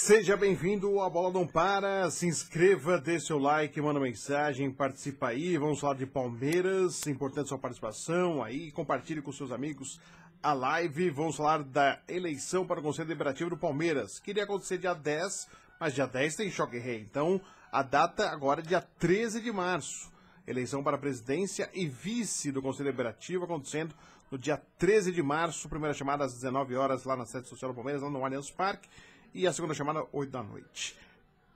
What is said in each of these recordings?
Seja bem-vindo, a bola não para, se inscreva, dê seu like, manda mensagem, participa aí, vamos falar de Palmeiras, importante sua participação aí, compartilhe com seus amigos a live, vamos falar da eleição para o Conselho Deliberativo do Palmeiras, queria acontecer dia 10, mas dia 10 tem choque rei, então a data agora é dia 13 de março, eleição para a presidência e vice do Conselho Deliberativo acontecendo no dia 13 de março, primeira chamada às 19 horas lá na sede social do Palmeiras, lá no Allianz Parque, e a segunda chamada, 8 da noite.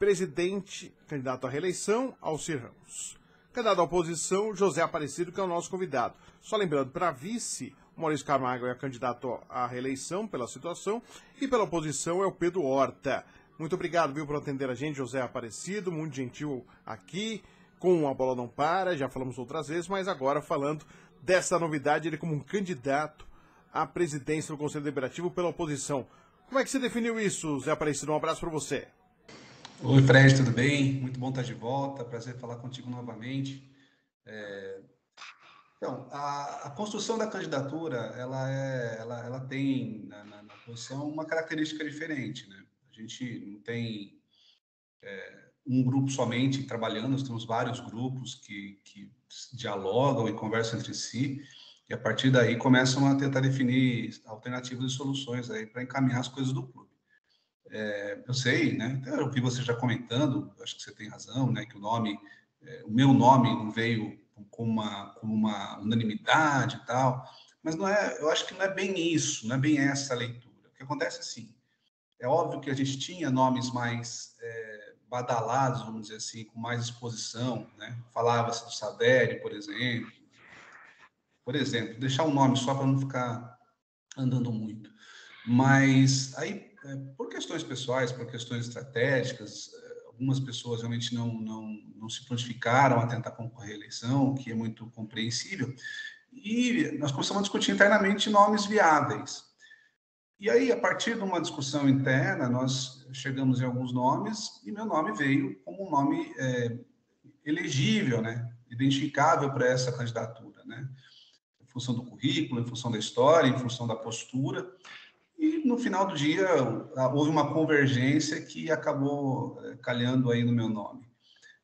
Presidente, candidato à reeleição, Alcir Ramos. Candidato à oposição, José Aparecido, que é o nosso convidado. Só lembrando, para vice, o Maurício Camargo é candidato à reeleição pela situação, e pela oposição é o Pedro Horta. Muito obrigado, viu, por atender a gente, José Aparecido, muito gentil aqui, com a bola não para, já falamos outras vezes, mas agora falando dessa novidade, ele como um candidato à presidência do Conselho Deliberativo pela oposição. Como é que você definiu isso, Zé Aparecido? Um abraço para você. Oi, Fred, tudo bem? Muito bom estar de volta, prazer falar contigo novamente. Então, a construção da candidatura, ela tem na oposição uma característica diferente, né? A gente não tem um grupo somente trabalhando, nós temos vários grupos que dialogam e conversam entre si, e a partir daí começam a tentar definir alternativas e soluções aí para encaminhar as coisas do clube. Eu sei, né? Eu vi você já comentando, acho que você tem razão, né? Que o meu nome não veio com uma unanimidade e tal, mas não é. Eu acho que não é bem isso, não é bem essa a leitura. O que acontece é assim, é óbvio que a gente tinha nomes mais badalados, vamos dizer assim, com mais exposição, né? Falava-se do Saveri, por exemplo. Por exemplo, deixar um nome só para não ficar andando muito. Mas aí, por questões pessoais, por questões estratégicas, algumas pessoas realmente não se prontificaram a tentar concorrer à eleição, o que é muito compreensível, e nós começamos a discutir internamente nomes viáveis. E aí, a partir de uma discussão interna, nós chegamos em alguns nomes, e meu nome veio como um nome elegível, né? Identificável para essa candidatura, né? Em função do currículo, em função da história, em função da postura. E no final do dia houve uma convergência que acabou calhando aí no meu nome.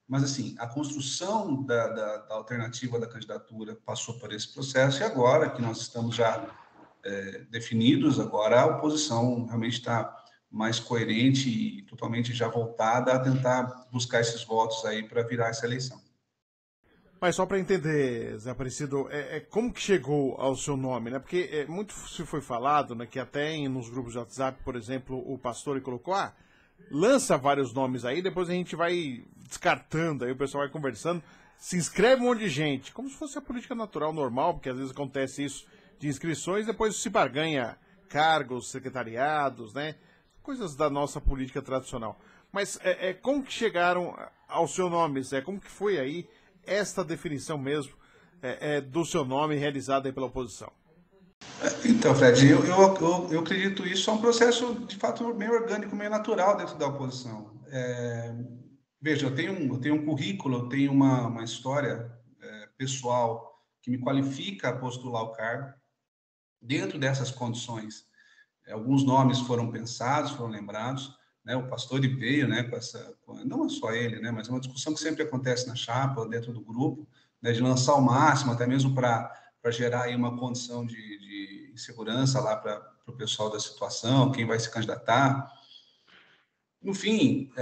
Mas assim, a construção da alternativa da candidatura passou por esse processo e agora que nós estamos já definidos, agora a oposição realmente está mais coerente e totalmente já voltada a tentar buscar esses votos aí para virar essa eleição. Mas só para entender, Zé Aparecido, como que chegou ao seu nome, né? Porque muito se foi falado, né, que até nos grupos de WhatsApp, por exemplo, o Pastore colocou, lança vários nomes aí, depois a gente vai descartando, aí o pessoal vai conversando, se inscreve um monte de gente, como se fosse a política natural normal, porque às vezes acontece isso de inscrições, depois se barganha cargos, secretariados, né? Coisas da nossa política tradicional. Mas como que chegaram ao seu nome, Zé? Como que foi aí esta definição mesmo do seu nome realizada aí pela oposição? Então, Fred, eu acredito isso é um processo, de fato, meio orgânico, meio natural dentro da oposição. Veja, eu tenho um currículo, eu tenho uma história pessoal que me qualifica a postular o cargo. Dentro dessas condições, alguns nomes foram pensados, foram lembrados, né? O Pastore veio, né, não é só ele, né, mas é uma discussão que sempre acontece na chapa, dentro do grupo, né, de lançar o máximo, até mesmo para gerar aí uma condição de insegurança lá para o pessoal da situação, quem vai se candidatar. No fim,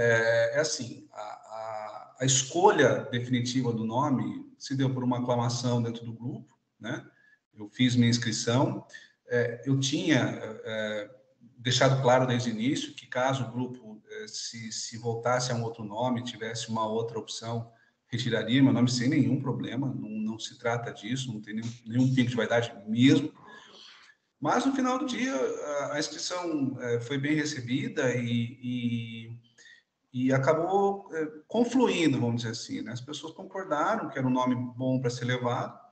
assim, a escolha definitiva do nome se deu por uma aclamação dentro do grupo, né? Eu fiz minha inscrição, eu tinha deixado claro desde o início que caso o grupo se voltasse a um outro nome, tivesse uma outra opção, retiraria meu nome sem nenhum problema, não se trata disso, não tem nenhum pingo de vaidade mesmo. Mas no final do dia a inscrição foi bem recebida e acabou confluindo, vamos dizer assim, né? As pessoas concordaram que era um nome bom para ser levado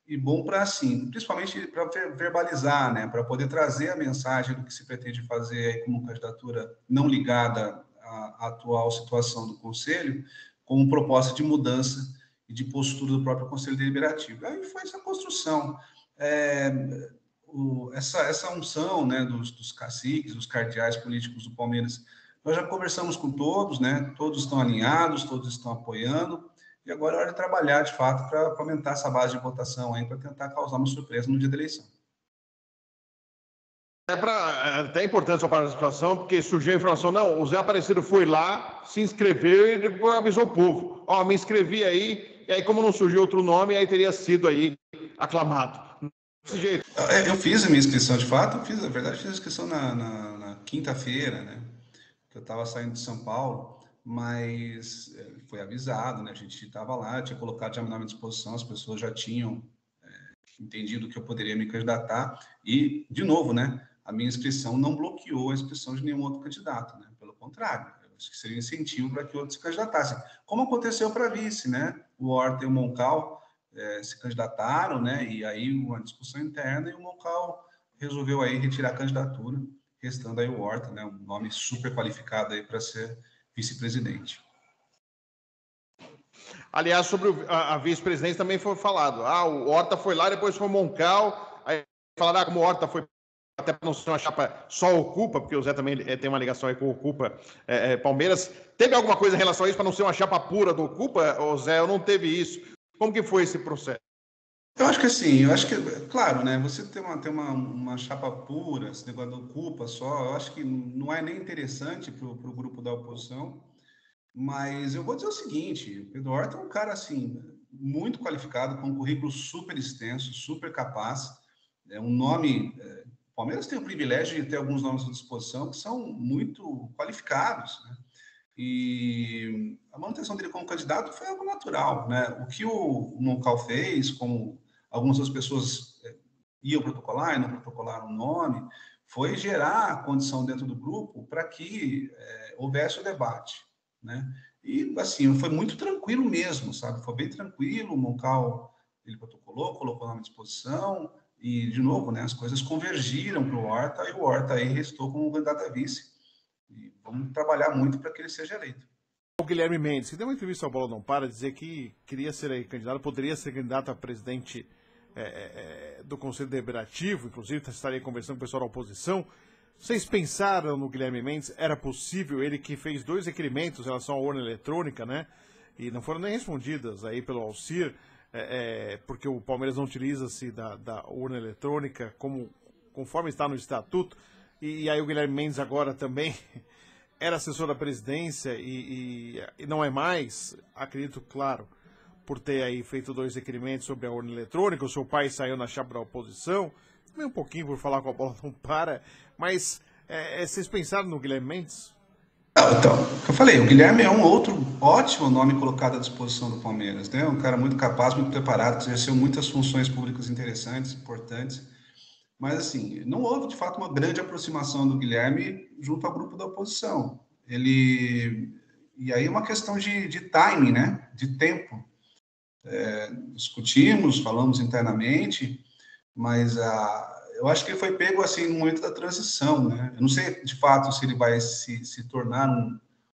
e bom para, assim, principalmente para verbalizar, né? Para poder trazer a mensagem do que se pretende fazer como candidatura não ligada à atual situação do Conselho, como proposta de mudança e de postura do próprio Conselho Deliberativo. Aí foi essa construção. Essa unção, né, dos caciques, dos cardeais políticos do Palmeiras Nós já conversamos com todos, né? Todos estão alinhados, todos estão apoiando, e agora é hora de trabalhar, de fato, para aumentar essa base de votação aí, para tentar causar uma surpresa no dia da eleição. É até importante a sua participação, porque surgiu a informação, não, o Zé Aparecido foi lá, se inscreveu e depois avisou o povo. Ó, me inscrevi aí, e aí como não surgiu outro nome, aí teria sido aí aclamado. Desse jeito. Eu fiz a minha inscrição, de fato, na verdade, fiz a inscrição na quinta-feira, né? Que eu estava saindo de São Paulo, mas foi avisado, né? A gente estava lá, tinha colocado já meu nome à disposição, as pessoas já tinham entendido que eu poderia me candidatar, e, de novo, né? A minha inscrição não bloqueou a inscrição de nenhum outro candidato, né? Pelo contrário, eu acho que seria um incentivo para que outros se candidatassem. Como aconteceu para vice, né? O Horta e o Moncal se candidataram, né? E aí uma discussão interna e o Moncal resolveu aí retirar a candidatura, restando aí o Horta, né? Um nome super qualificado aí para ser vice-presidente. Aliás, sobre a vice-presidência também foi falado. Ah, o Horta foi lá, depois foi o Moncal, aí falaram, como o Horta foi até para não ser uma chapa só Ocupa, porque o Zé também tem uma ligação aí com o Ocupa Palmeiras. Teve alguma coisa em relação a isso para não ser uma chapa pura do Ocupa, ou Zé, eu não teve isso? Como que foi esse processo? Eu acho que assim, claro, né? Você ter uma chapa pura, esse negócio do Ocupa só, eu acho que não é nem interessante para o grupo da oposição, mas eu vou dizer o seguinte, o Pedro Horta é um cara, assim, muito qualificado, com um currículo super extenso, super capaz, é um nome... O Palmeiras tem o privilégio de ter alguns nomes à disposição que são muito qualificados, né? E a manutenção dele como candidato foi algo natural, né? O que o Moncal fez, como algumas das pessoas iam protocolar e não protocolaram o nome, foi gerar a condição dentro do grupo para que houvesse o debate, né? E, assim, foi muito tranquilo mesmo, sabe? Foi bem tranquilo, o Moncal, ele protocolou, colocou o nome à disposição, e, de novo, né, as coisas convergiram para o Horta, e o Horta aí restou como candidato a vice. E vamos trabalhar muito para que ele seja eleito. O Guilherme Mendes, que deu uma entrevista ao Bola Não Para, dizer que queria ser aí candidato, poderia ser candidato a presidente do Conselho Deliberativo, inclusive estaria conversando com o pessoal da oposição. Vocês pensaram no Guilherme Mendes? Era possível? Ele que fez 2 requerimentos em relação à urna eletrônica, né? E não foram nem respondidas aí pelo Alcir, porque o Palmeiras não utiliza-se da urna eletrônica conforme está no estatuto. E aí o Guilherme Mendes agora também era assessor da presidência e não é mais, acredito, claro, por ter aí feito 2 requerimentos sobre a urna eletrônica. O seu pai saiu na chapa da oposição, também um pouquinho por falar com a Bola Não Para, mas vocês pensaram no Guilherme Mendes? Então, eu falei, o Guilherme é um outro ótimo nome colocado à disposição do Palmeiras, né? Um cara muito capaz, muito preparado, que exerceu muitas funções públicas interessantes, importantes. Mas, assim, não houve, de fato, uma grande aproximação do Guilherme junto ao grupo da oposição. E aí é uma questão de timing, né? De tempo. Discutimos, falamos internamente, mas eu acho que ele foi pego, assim, no momento da transição, né? Eu não sei, de fato, se ele vai se tornar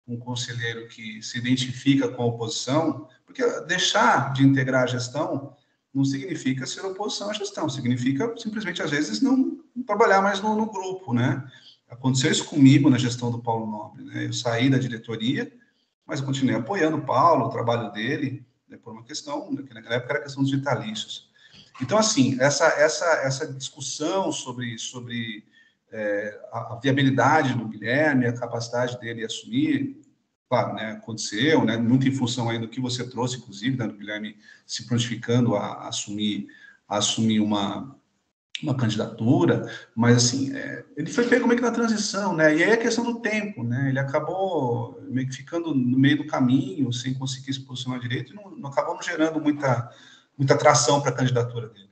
um conselheiro que se identifica com a oposição, porque deixar de integrar a gestão não significa ser oposição à gestão, significa simplesmente, às vezes, não trabalhar mais no grupo, né? Aconteceu isso comigo na gestão do Paulo Nobre, né? Eu saí da diretoria, mas eu continuei apoiando o Paulo, o trabalho dele, né, por uma questão, que naquela época era questão dos vitalícios. Então, assim, essa discussão sobre a viabilidade do Guilherme, a capacidade dele assumir, claro, né, aconteceu, né, muito em função aí do que você trouxe, inclusive, né, do Guilherme se prontificando a assumir uma candidatura, mas, assim, ele foi pego meio que na transição, né, e aí a questão do tempo, né, ele acabou meio que ficando no meio do caminho, sem conseguir se posicionar direito, e não acabou não gerando muita atração para a candidatura dele.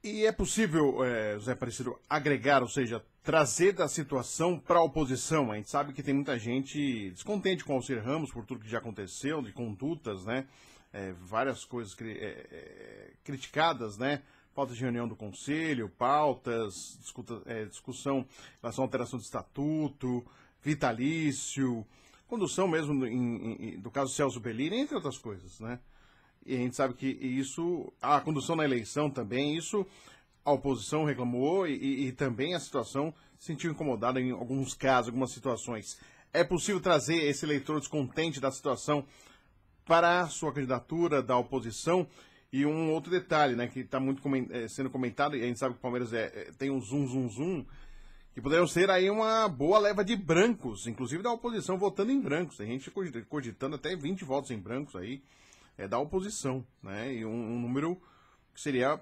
E é possível, José Aparecido, agregar, ou seja, trazer da situação para a oposição? A gente sabe que tem muita gente descontente com o Alcir Ramos por tudo que já aconteceu, de condutas, né? Várias coisas criticadas, né? Pautas de reunião do Conselho, pautas, discussão em relação à alteração de estatuto, vitalício, condução mesmo do caso Celso Bellini, entre outras coisas, né? E a gente sabe que a condução na eleição também, isso A oposição reclamou e também a situação se sentiu incomodada em alguns casos, algumas situações. É possível trazer esse eleitor descontente da situação para a sua candidatura da oposição? E um outro detalhe, né, que está muito sendo comentado, e a gente sabe que o Palmeiras tem um zum, que poderiam ser aí uma boa leva de brancos, inclusive da oposição votando em brancos. Tem gente cogitando até 20 votos em brancos aí, da oposição, né, e um número que seria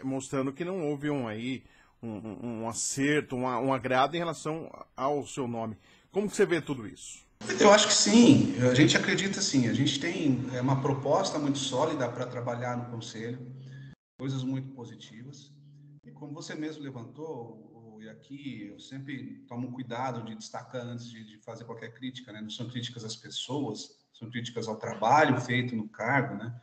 mostrando que não houve um acerto, um agrado em relação ao seu nome. Como que você vê tudo isso? Eu acho que sim, a gente acredita sim, a gente tem uma proposta muito sólida para trabalhar no Conselho, coisas muito positivas, e como você mesmo levantou, e aqui eu sempre tomo cuidado de destacar antes de fazer qualquer crítica, né? Não são críticas às pessoas, são críticas ao trabalho feito no cargo, né?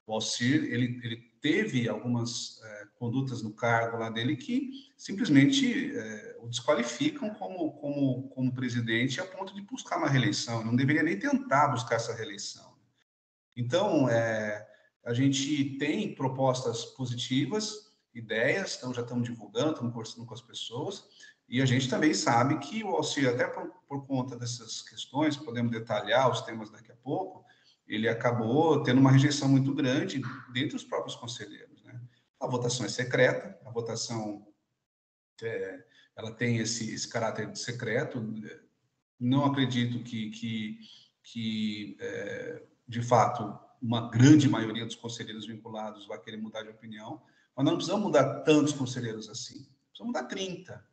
O Alcir, ele teve algumas condutas no cargo lá dele que simplesmente o desqualificam como presidente a ponto de buscar uma reeleição. Não deveria nem tentar buscar essa reeleição. Então, a gente tem propostas positivas, ideias, então já estamos divulgando, estamos conversando com as pessoas, e a gente também sabe que o Alcir, até por conta dessas questões, podemos detalhar os temas daqui a pouco, ele acabou tendo uma rejeição muito grande dentre os próprios conselheiros, né? A votação é secreta, a votação ela tem esse caráter de secreto. Não acredito que de fato, uma grande maioria dos conselheiros vinculados vai querer mudar de opinião, mas não precisamos mudar tantos conselheiros assim. Precisamos mudar 30.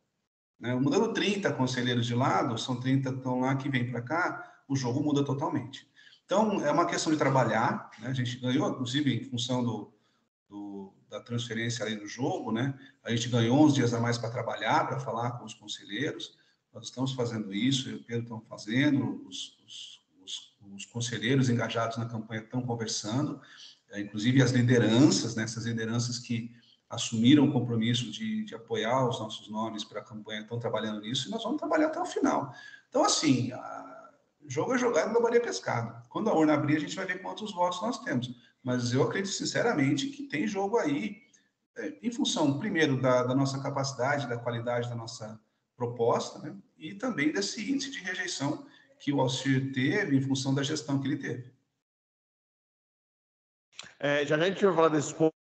Né? Mudando 30 conselheiros de lado, são 30 que estão lá, que vêm para cá, o jogo muda totalmente. Então, é uma questão de trabalhar, né? A gente ganhou, inclusive, em função da transferência ali do jogo, né? A gente ganhou uns dias a mais para trabalhar, para falar com os conselheiros. Nós estamos fazendo isso, eu e o Pedro estão fazendo, os conselheiros engajados na campanha estão conversando, inclusive as lideranças, né? Essas lideranças que assumiram o compromisso de apoiar os nossos nomes para a campanha estão trabalhando nisso, e nós vamos trabalhar até o final. Então, assim, jogo é jogado, não valia pescado. Quando a urna abrir, a gente vai ver quantos votos nós temos. Mas eu acredito sinceramente que tem jogo aí, em função, primeiro, da nossa capacidade, da qualidade da nossa proposta, né? E também desse índice de rejeição que o Alcir teve em função da gestão que ele teve. Já a gente vai falar desse ponto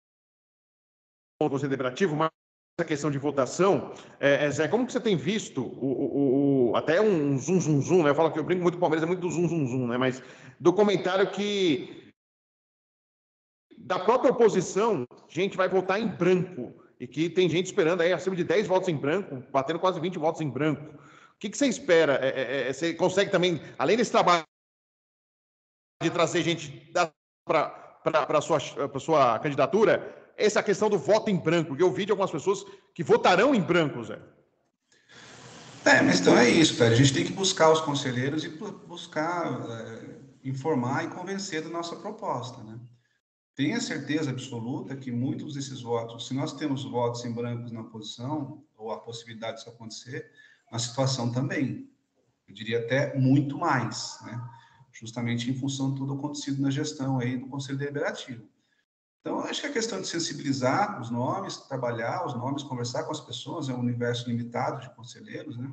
do Conselho Deliberativo, mas essa questão de votação, Zé, como que você tem visto até um zum, né? Eu falo que eu brinco muito com o Palmeiras, é muito do zum, né? Mas do comentário que da própria oposição, gente vai votar em branco, e que tem gente esperando aí acima de 10 votos em branco, batendo quase 20 votos em branco. O que você espera? Você consegue também, além desse trabalho de trazer gente para a sua candidatura, essa questão do voto em branco, porque eu vi de algumas pessoas que votarão em branco, Zé. Mas então é isso, cara. A gente tem que buscar os conselheiros e buscar informar e convencer da nossa proposta, né? Tenha certeza absoluta que muitos desses votos, se nós temos votos em brancos na oposição, ou a possibilidade disso acontecer, a situação também, eu diria até muito mais, né? Justamente em função de tudo acontecido na gestão aí do Conselho Deliberativo. Então, acho que é questão de sensibilizar os nomes, trabalhar os nomes, conversar com as pessoas, é um universo limitado de conselheiros, né?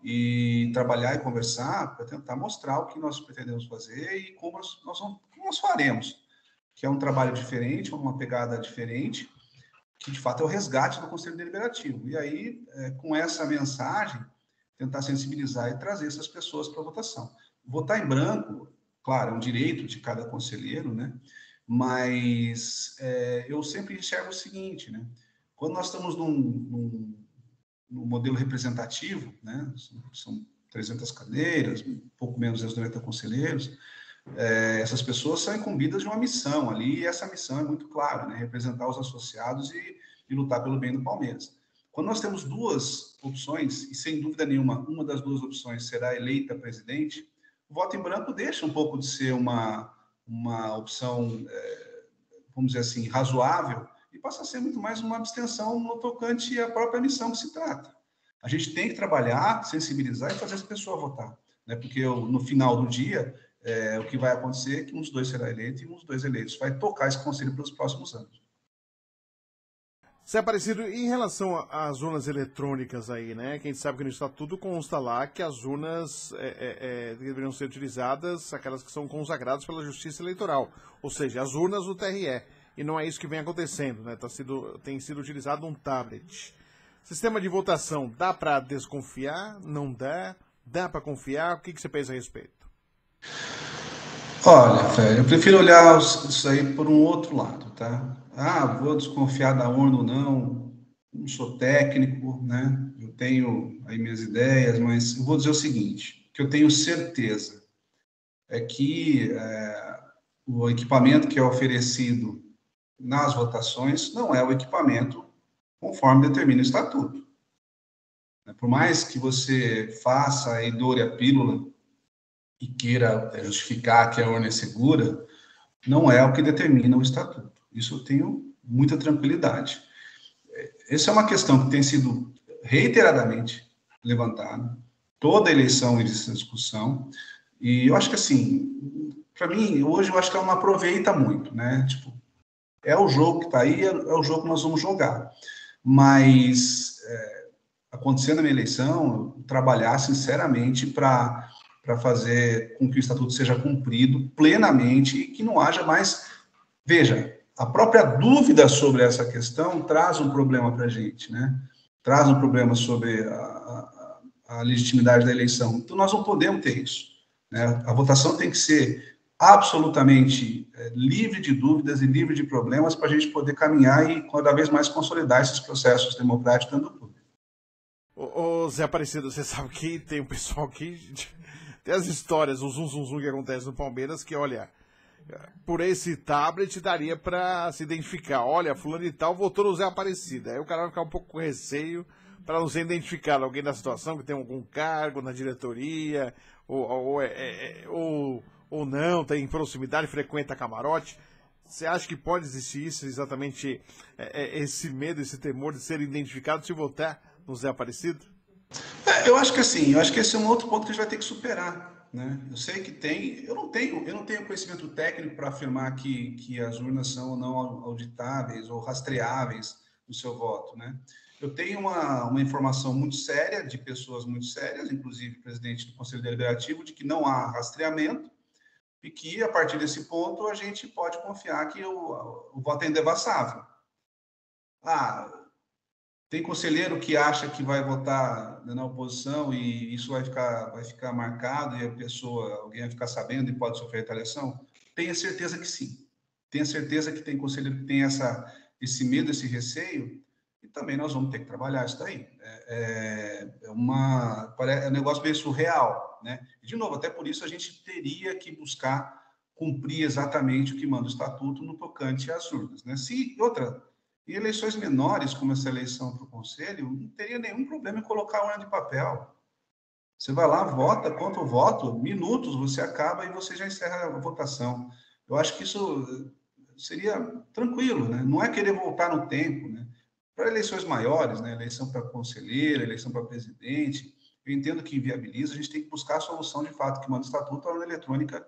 E trabalhar e conversar para tentar mostrar o que nós pretendemos fazer e como nós faremos, que é um trabalho diferente, uma pegada diferente, que de fato é o resgate do Conselho Deliberativo. E aí, com essa mensagem, tentar sensibilizar e trazer essas pessoas para a votação. Votar em branco, claro, é um direito de cada conselheiro, né? Mas eu sempre enxergo o seguinte, né? Quando nós estamos num modelo representativo, né? São 300 cadeiras, um pouco menos de 90 conselheiros, essas pessoas são incumbidas de uma missão ali, e essa missão é muito clara, né? Representar os associados e lutar pelo bem do Palmeiras. Quando nós temos duas opções, e sem dúvida nenhuma, uma das duas opções será eleita presidente, o voto em branco deixa um pouco de ser uma opção, vamos dizer assim, razoável, e passa a ser muito mais uma abstenção no tocante à própria missão que se trata. A gente tem que trabalhar, sensibilizar e fazer essa pessoa votar, né? Porque no final do dia, o que vai acontecer é que um dos dois será eleito e um dos dois eleitos vai tocar esse conselho pelos próximos anos. Zé Aparecido, em relação às urnas eletrônicas aí, né? Que a gente sabe que no Estatuto consta lá que as urnas deveriam ser utilizadas, aquelas que são consagradas pela Justiça Eleitoral, ou seja, as urnas do TRE. E não é isso que vem acontecendo, né? Tem sido utilizado um tablet. Sistema de votação, dá para desconfiar? Não dá? Dá para confiar? O que você pensa a respeito? Olha, Fred, eu prefiro olhar isso aí por um outro lado, tá? Vou desconfiar da urna ou não sou técnico, né? Eu tenho aí minhas ideias, mas eu vou dizer o seguinte, que eu tenho certeza é que o equipamento que é oferecido nas votações não é o equipamento conforme determina o Estatuto. Por mais que você faça e doure a pílula e queira justificar que a urna é segura, não é o que determina o Estatuto. Isso eu tenho muita tranquilidade. Essa é uma questão que tem sido reiteradamente levantada. Toda eleição existe essa discussão. E eu acho que, assim, para mim, hoje, eu acho que ela não aproveita muito, né? Tipo, é o jogo que está aí, é o jogo que nós vamos jogar. Mas, acontecendo a minha eleição, eu trabalhar sinceramente para fazer com que o Estatuto seja cumprido plenamente e que não haja mais. Veja, a própria dúvida sobre essa questão traz um problema para a gente, né? Traz um problema sobre a legitimidade da eleição. Então, nós não podemos ter isso, né? A votação tem que ser absolutamente livre de dúvidas e livre de problemas para a gente poder caminhar e cada vez mais consolidar esses processos democráticos dentro do público. Ô Zé Aparecido, você sabe que tem um pessoal que tem as histórias, o zum que acontece no Palmeiras, que olha, por esse tablet daria para se identificar. Olha, fulano e tal votou no Zé Aparecido. Aí o cara vai ficar um pouco com receio para não ser identificado. Alguém da situação que tem algum cargo na diretoria, ou não, tem proximidade, frequenta camarote. Você acha que pode existir isso, exatamente esse medo, esse temor de ser identificado se votar no Zé Aparecido? Eu acho que assim, eu acho que esse é um outro ponto que a gente vai ter que superar, né? Eu sei que tem, eu não tenho conhecimento técnico para afirmar que as urnas são ou não auditáveis ou rastreáveis no seu voto, né? Eu tenho uma informação muito séria de pessoas muito sérias, inclusive presidente do Conselho Deliberativo, de que não há rastreamento e que a partir desse ponto a gente pode confiar que o voto é indevassável. Tem conselheiro que acha que vai votar na oposição e isso vai ficar marcado e alguém vai ficar sabendo e pode sofrer retaliação? Tenha certeza que sim. Tenha certeza que tem conselheiro que tem esse medo, esse receio, e também nós vamos ter que trabalhar isso daí. É um negócio meio surreal, né? E, de novo, até por isso a gente teria que buscar cumprir exatamente o que manda o Estatuto no tocante às urnas, né? Em eleições menores, como essa eleição para o Conselho, não teria nenhum problema em colocar a urna de papel. Você vai lá, vota, conta o voto, minutos você acaba e você já encerra a votação. Eu acho que isso seria tranquilo, né? Não é querer voltar no tempo, né? Para eleições maiores, né? Eleição para conselheiro, eleição para presidente, eu entendo que inviabiliza, a gente tem que buscar a solução de fato que manda o Estatuto, a urna eletrônica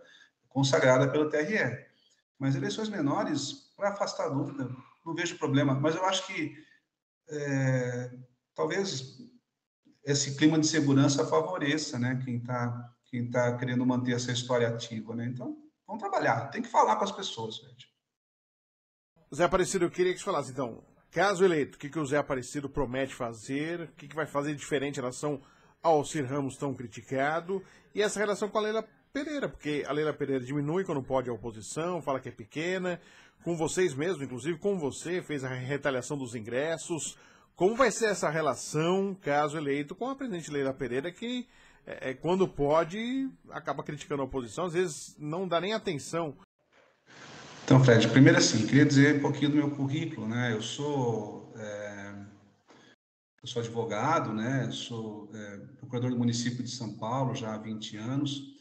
consagrada pelo TRE. Mas eleições menores, para afastar a dúvida, não vejo problema. Mas eu acho que talvez esse clima de segurança favoreça, né, quem tá querendo manter essa história ativa, né? Então, vamos trabalhar. Tem que falar com as pessoas, gente. Zé Aparecido, eu queria que você falasse, então, caso eleito, o que o Zé Aparecido promete fazer, o que vai fazer de diferente em relação ao Cir Ramos tão criticado, e essa relação com a Leila Pereira, porque a Leila Pereira diminui quando pode a oposição, fala que é pequena, com vocês mesmo, inclusive com você, fez a retaliação dos ingressos. Como vai ser essa relação, caso eleito, com a presidente Leila Pereira, que quando pode, acaba criticando a oposição, às vezes não dá nem atenção. Então, Fred, primeiro assim, queria dizer um pouquinho do meu currículo, né? Eu sou advogado, né? Sou procurador do município de São Paulo já há 20 anos.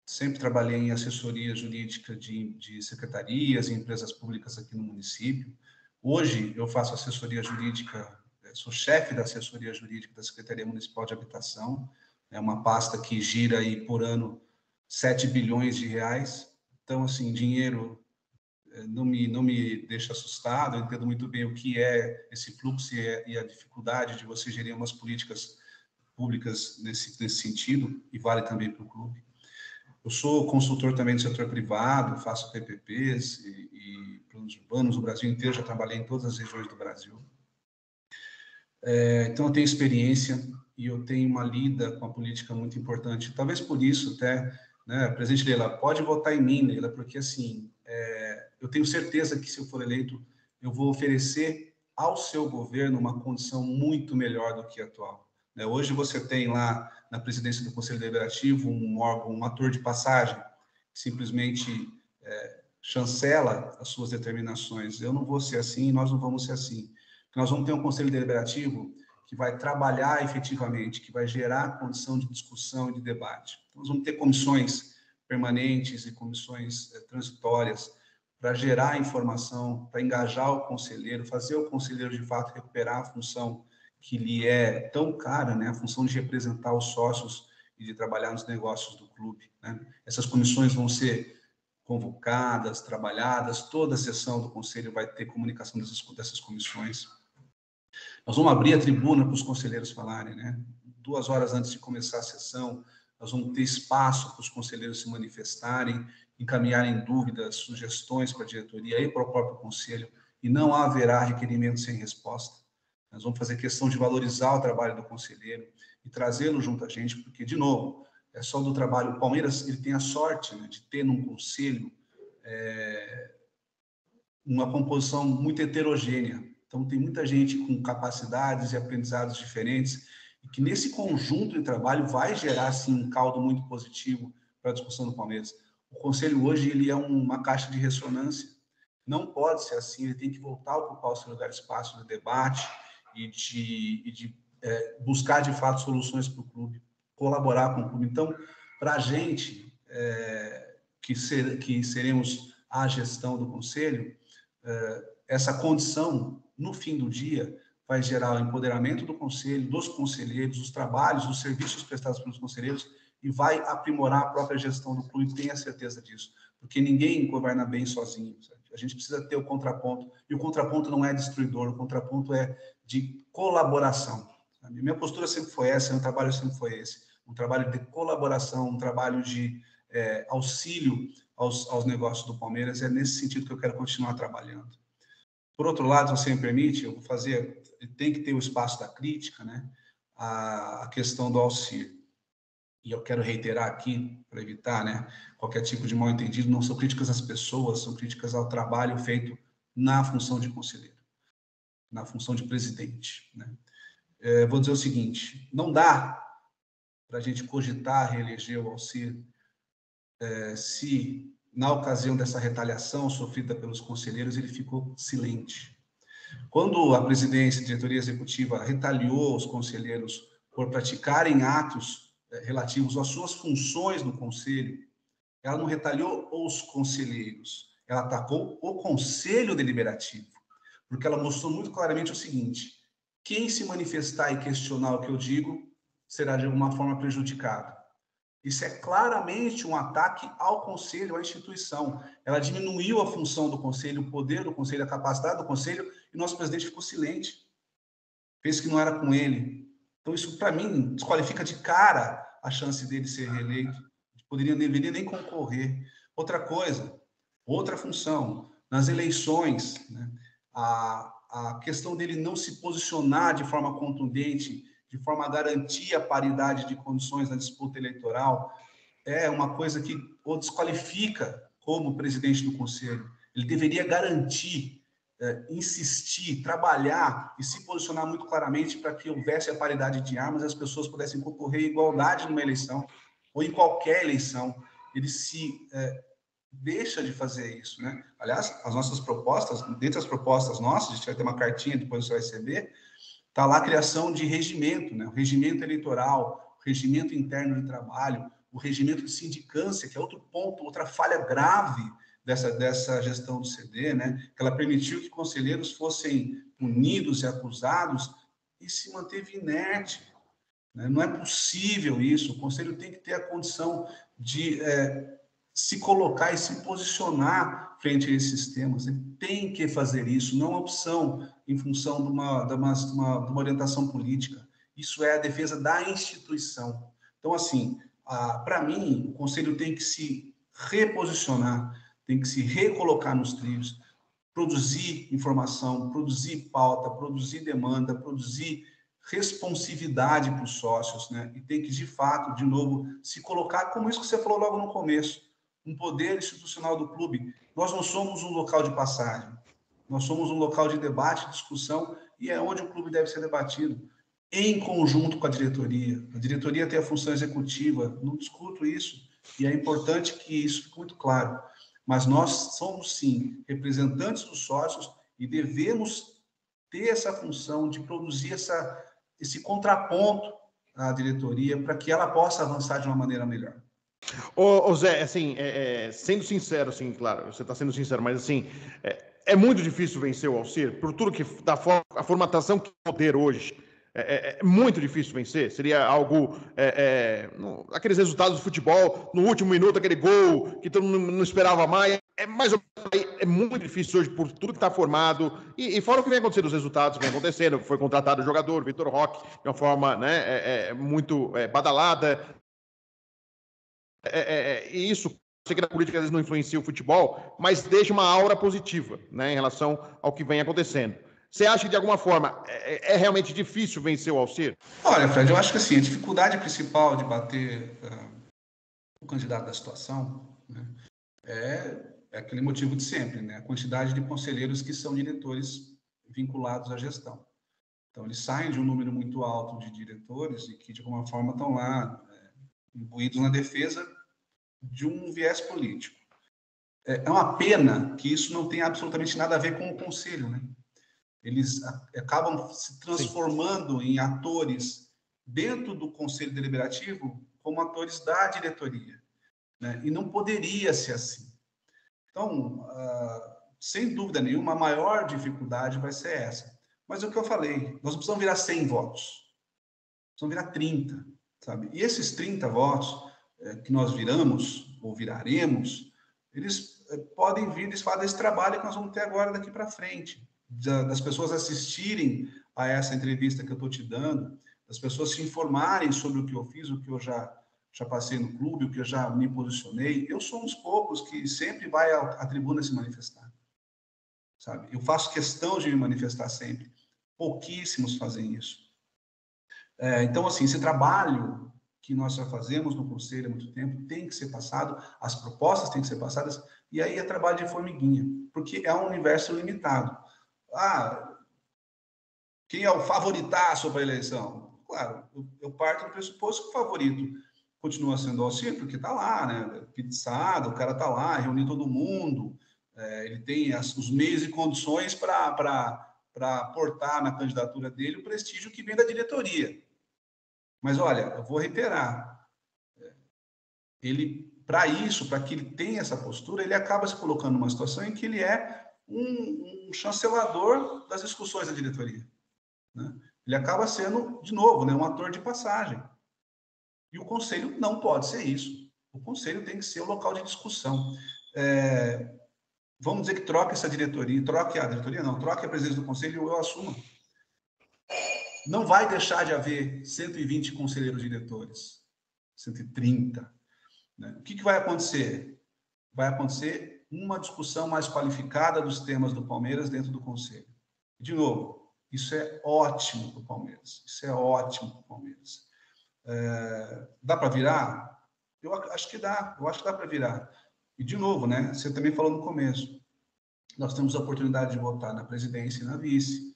Sempre trabalhei em assessoria jurídica de secretarias e empresas públicas aqui no município. Hoje eu faço assessoria jurídica, sou chefe da assessoria jurídica da Secretaria Municipal de Habitação, é uma pasta que gira aí por ano 7 bilhões de reais. Então, assim, dinheiro não me deixa assustado. Eu entendo muito bem o que é esse fluxo e a dificuldade de você gerir umas políticas públicas nesse sentido, e vale também para o clube. Eu sou consultor também do setor privado, faço PPPs e planos urbanos no Brasil inteiro, já trabalhei em todas as regiões do Brasil. Então, eu tenho experiência e eu tenho uma lida com a política muito importante. Talvez por isso, até, né, presidente Leila, pode votar em mim, Leila, porque, assim, eu tenho certeza que, se eu for eleito, eu vou oferecer ao seu governo uma condição muito melhor do que a atual. Hoje você tem lá na presidência do Conselho Deliberativo um órgão, um ator de passagem, que simplesmente chancela as suas determinações. Eu não vou ser assim, nós não vamos ser assim. Nós vamos ter um Conselho Deliberativo que vai trabalhar efetivamente, que vai gerar condição de discussão e de debate. Então, nós vamos ter comissões permanentes e comissões transitórias para gerar informação, para engajar o conselheiro, fazer o conselheiro, de fato, recuperar a função que lhe é tão cara, né? A função de representar os sócios e de trabalhar nos negócios do clube, né? Essas comissões vão ser convocadas, trabalhadas, toda a sessão do conselho vai ter comunicação dessas comissões. Nós vamos abrir a tribuna para os conselheiros falarem, né? 2 horas antes de começar a sessão, nós vamos ter espaço para os conselheiros se manifestarem, encaminharem dúvidas, sugestões para a diretoria e para o próprio conselho, e não haverá requerimento sem resposta. Nós vamos fazer questão de valorizar o trabalho do conselheiro e trazê-lo junto a gente, porque, de novo, é só do trabalho. O Palmeiras, ele tem a sorte, né, de ter num conselho uma composição muito heterogênea. Então, tem muita gente com capacidades e aprendizados diferentes, e que nesse conjunto de trabalho vai gerar, sim, um caldo muito positivo para a discussão do Palmeiras. O Conselho hoje ele é uma caixa de ressonância. Não pode ser assim, ele tem que voltar a ocupar o seu lugar de espaço de debate e de buscar, de fato, soluções para o clube, colaborar com o clube. Então, para a gente, que seremos a gestão do Conselho, essa condição, no fim do dia, vai gerar o empoderamento do conselho, dos conselheiros, dos trabalhos, dos serviços prestados pelos conselheiros, e vai aprimorar a própria gestão do clube, tenha certeza disso, porque ninguém governa bem sozinho, sabe? A gente precisa ter o contraponto, e o contraponto não é destruidor, o contraponto é de colaboração, sabe? Minha postura sempre foi essa, meu trabalho sempre foi esse, um trabalho de colaboração, um trabalho de auxílio aos negócios do Palmeiras. É nesse sentido que eu quero continuar trabalhando. Por outro lado, se você me permite, eu vou fazer, tem que ter o espaço da crítica, né? A questão do auxílio. E eu quero reiterar aqui, para evitar, né, qualquer tipo de mal-entendido, não são críticas às pessoas, são críticas ao trabalho feito na função de conselheiro, na função de presidente, né? Vou dizer o seguinte, não dá para a gente cogitar reeleger o auxílio se, na ocasião dessa retaliação sofrida pelos conselheiros, ele ficou silente. Quando a presidência e a diretoria executiva retaliou os conselheiros por praticarem atos relativos às suas funções no conselho, ela não retaliou os conselheiros, ela atacou o conselho deliberativo, porque ela mostrou muito claramente o seguinte: quem se manifestar e questionar o que eu digo será de alguma forma prejudicado. Isso é claramente um ataque ao conselho, à instituição. Ela diminuiu a função do conselho, o poder do conselho, a capacidade do conselho, e o nosso presidente ficou silente. Fez que não era com ele. Então, isso, para mim, desqualifica de cara a chance dele ser reeleito. Deveria nem concorrer. Outra coisa, outra função, nas eleições, né, a questão dele não se posicionar de forma contundente, de forma a garantir a paridade de condições na disputa eleitoral, é uma coisa que o desqualifica como presidente do Conselho. Ele deveria garantir, insistir, trabalhar e se posicionar muito claramente para que houvesse a paridade de armas e as pessoas pudessem concorrer em igualdade numa eleição ou em qualquer eleição. Ele se deixa de fazer isso, né? Aliás, as nossas propostas, dentre as propostas nossas, a gente vai ter uma cartinha, depois você vai receber, está lá a criação de regimento, né? O regimento eleitoral, o regimento interno de trabalho, o regimento de sindicância, que é outro ponto, outra falha grave dessa gestão do CD, né? Que ela permitiu que conselheiros fossem punidos e acusados e se manteve inerte, né? Não é possível isso. O conselho tem que ter a condição de se colocar e se posicionar frente a esses temas. Ele tem que fazer isso, não é uma opção em função de uma orientação política. Isso é a defesa da instituição. Então, assim, para mim, o Conselho tem que se reposicionar, tem que se recolocar nos trilhos, produzir informação, produzir pauta, produzir demanda, produzir responsividade para os sócios, né? E tem que, de fato, de novo, se colocar, como isso que você falou logo no começo, um poder institucional do clube. Nós não somos um local de passagem, nós somos um local de debate, discussão, e é onde o clube deve ser debatido, em conjunto com a diretoria. A diretoria tem a função executiva, não discuto isso, e é importante que isso fique muito claro. Mas nós somos, sim, representantes dos sócios e devemos ter essa função de produzir esse contraponto à diretoria para que ela possa avançar de uma maneira melhor. Ô Zé, assim, sendo sincero, assim, claro, você está sendo sincero, mas assim, é muito difícil vencer o Alcir, por tudo que a formatação que o poder hoje. É muito difícil vencer. Seria algo. Aqueles resultados do futebol, no último minuto, aquele gol que todo mundo não esperava mais. É muito difícil hoje, por tudo que está formado. E fora o que vem acontecendo, os resultados que vem acontecendo. Foi contratado o jogador, Vitor Roque, de uma forma, né, muito badalada. E isso, sei que a política às vezes não influencia o futebol, mas deixa uma aura positiva, né, em relação ao que vem acontecendo. Você acha que, de alguma forma, é realmente difícil vencer o Alcir? Olha, Fred, eu acho que assim, a dificuldade principal de bater o candidato da situação, né, é aquele motivo de sempre, né? A quantidade de conselheiros que são diretores vinculados à gestão. Então, eles saem de um número muito alto de diretores e que, de alguma forma, estão lá imbuídos na defesa de um viés político. É uma pena que isso não tenha absolutamente nada a ver com o conselho, né? Eles acabam se transformando em atores dentro do Conselho Deliberativo como atores da diretoria, né? E não poderia ser assim. Então, sem dúvida nenhuma, a maior dificuldade vai ser essa. Mas é o que eu falei, nós não precisamos virar 100 votos, precisamos virar 30, sabe? E esses 30 votos que nós viramos, ou viraremos, eles podem vir desse trabalho que nós vamos ter agora daqui para frente, das pessoas assistirem a essa entrevista que eu estou te dando, das pessoas se informarem sobre o que eu fiz, o que eu já passei no clube, o que eu já me posicionei. Eu sou um dos poucos que sempre vai à tribuna se manifestar, sabe? Eu faço questão de me manifestar sempre. Pouquíssimos fazem isso. Então, assim, esse trabalho que nós já fazemos no Conselho há muito tempo tem que ser passado, as propostas têm que ser passadas, e aí é trabalho de formiguinha, porque é um universo limitado. Quem é o favoritaço para a eleição? Claro, eu parto do pressuposto que o favorito continua sendo o Alcir, porque está lá, né? Pizzada, o cara está lá, reunir todo mundo, ele tem os meios e condições para aportar na candidatura dele o prestígio que vem da diretoria. Mas, olha, eu vou reiterar, para que ele tenha essa postura, ele acaba se colocando numa situação em que ele é um chancelador das discussões da diretoria, né? Ele acaba sendo, de novo, né, um ator de passagem. E o conselho não pode ser isso. O conselho tem que ser o local de discussão. Vamos dizer que troque essa diretoria, troque a presidência do conselho e eu assumo. Não vai deixar de haver 120 conselheiros diretores, 130. Né? O que vai acontecer? Vai acontecer uma discussão mais qualificada dos temas do Palmeiras dentro do conselho. De novo, isso é ótimo para o Palmeiras. Isso é ótimo para o Palmeiras. Dá para virar? Eu acho que dá. Eu acho que dá para virar. E, de novo, né? Você também falou no começo. Nós temos a oportunidade de votar na presidência e na vice.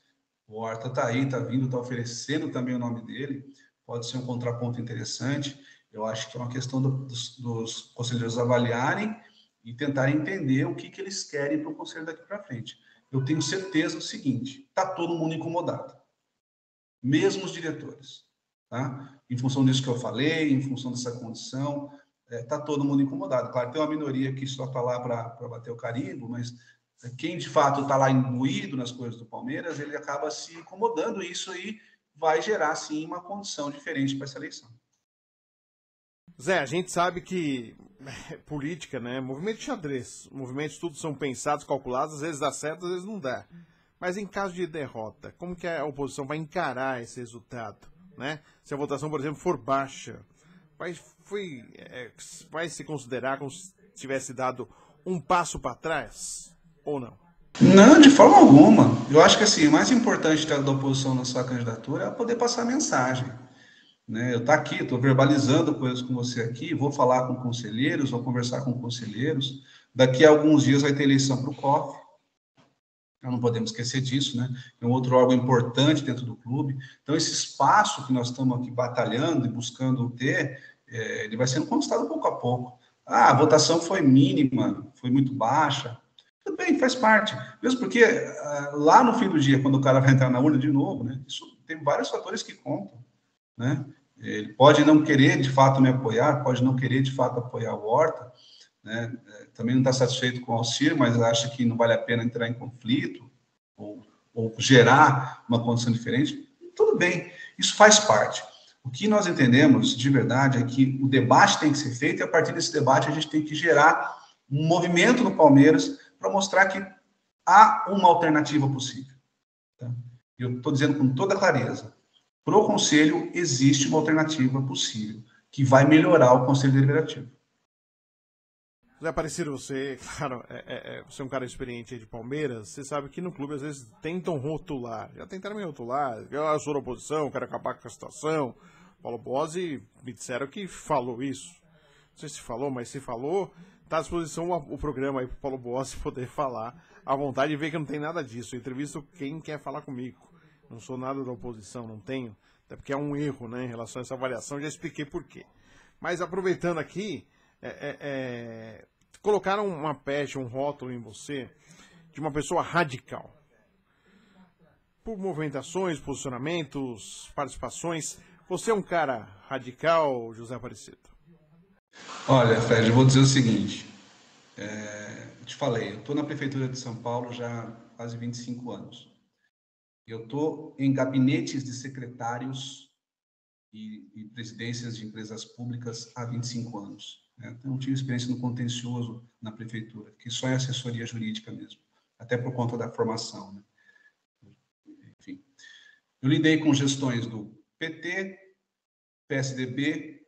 O Horta está aí, está vindo, está oferecendo também o nome dele. Pode ser um contraponto interessante. Eu acho que é uma questão dos conselheiros avaliarem e tentarem entender o que eles querem para o conselho daqui para frente. Eu tenho certeza do seguinte, está todo mundo incomodado. Mesmo os diretores. Tá? Em função disso que eu falei, em função dessa condição, está todo mundo incomodado. Claro, tem uma minoria que só está lá para bater o carimbo, mas quem de fato está lá imbuído nas coisas do Palmeiras, ele acaba se incomodando, e isso aí vai gerar, sim, uma condição diferente para essa eleição. Zé, a gente sabe que política, né? Movimento de xadrez. Movimentos tudo são pensados, calculados, às vezes dá certo, às vezes não dá. Mas em caso de derrota, como que a oposição vai encarar esse resultado, né? Se a votação, por exemplo, for baixa, vai se considerar como se tivesse dado um passo para trás ou não? Não, de forma alguma. Eu acho que assim, o mais importante da oposição na sua candidatura é poder passar a mensagem. Né? Eu estou aqui, estou verbalizando coisas com você aqui, vou falar com conselheiros, vou conversar com conselheiros. Daqui a alguns dias vai ter eleição para o COF. Não podemos esquecer disso, né? É um outro órgão importante dentro do clube. Então, esse espaço que nós estamos aqui batalhando e buscando ter, ele vai sendo conquistado pouco a pouco. Ah, a votação foi mínima, foi muito baixa. Tudo bem, faz parte. Mesmo porque lá no fim do dia, quando o cara vai entrar na urna de novo, né? Isso tem vários fatores que contam, né? Ele pode não querer, de fato, me apoiar, pode não querer, de fato, apoiar o Horta, né? Também não está satisfeito com o Alcir, mas acha que não vale a pena entrar em conflito ou gerar uma condição diferente. Tudo bem, isso faz parte. O que nós entendemos, de verdade, é que o debate tem que ser feito e, a partir desse debate, a gente tem que gerar um movimento no Palmeiras para mostrar que há uma alternativa possível. Tá? Eu estou dizendo com toda clareza, para o Conselho existe uma alternativa possível, que vai melhorar o Conselho Deliberativo. Zé Aparecido, você, claro, você é um cara experiente aí de Palmeiras, você sabe que no clube às vezes tentam rotular, já tentaram me rotular, eu sou da oposição, quero acabar com a situação. Paulo Bozzi me disseram que falou isso. Não sei se falou, mas se falou, está à disposição o programa aí para o Paulo Bozzi poder falar à vontade e ver que não tem nada disso. Eu entrevisto quem quer falar comigo. Não sou nada da oposição, não tenho, até porque é um erro, né, em relação a essa avaliação, já expliquei por quê. Mas aproveitando aqui, colocaram uma peste, um rótulo em você de uma pessoa radical. Por movimentações, posicionamentos, participações, você é um cara radical, José Aparecido? Olha, Fred, eu vou dizer o seguinte. Eu te falei, eu estou na Prefeitura de São Paulo já há quase 25 anos. Eu estou em gabinetes de secretários e presidências de empresas públicas há 25 anos. Né? Então, eu tive experiência no contencioso na prefeitura, que só é assessoria jurídica mesmo, até por conta da formação. Né? Enfim, eu lidei com gestões do PT, PSDB,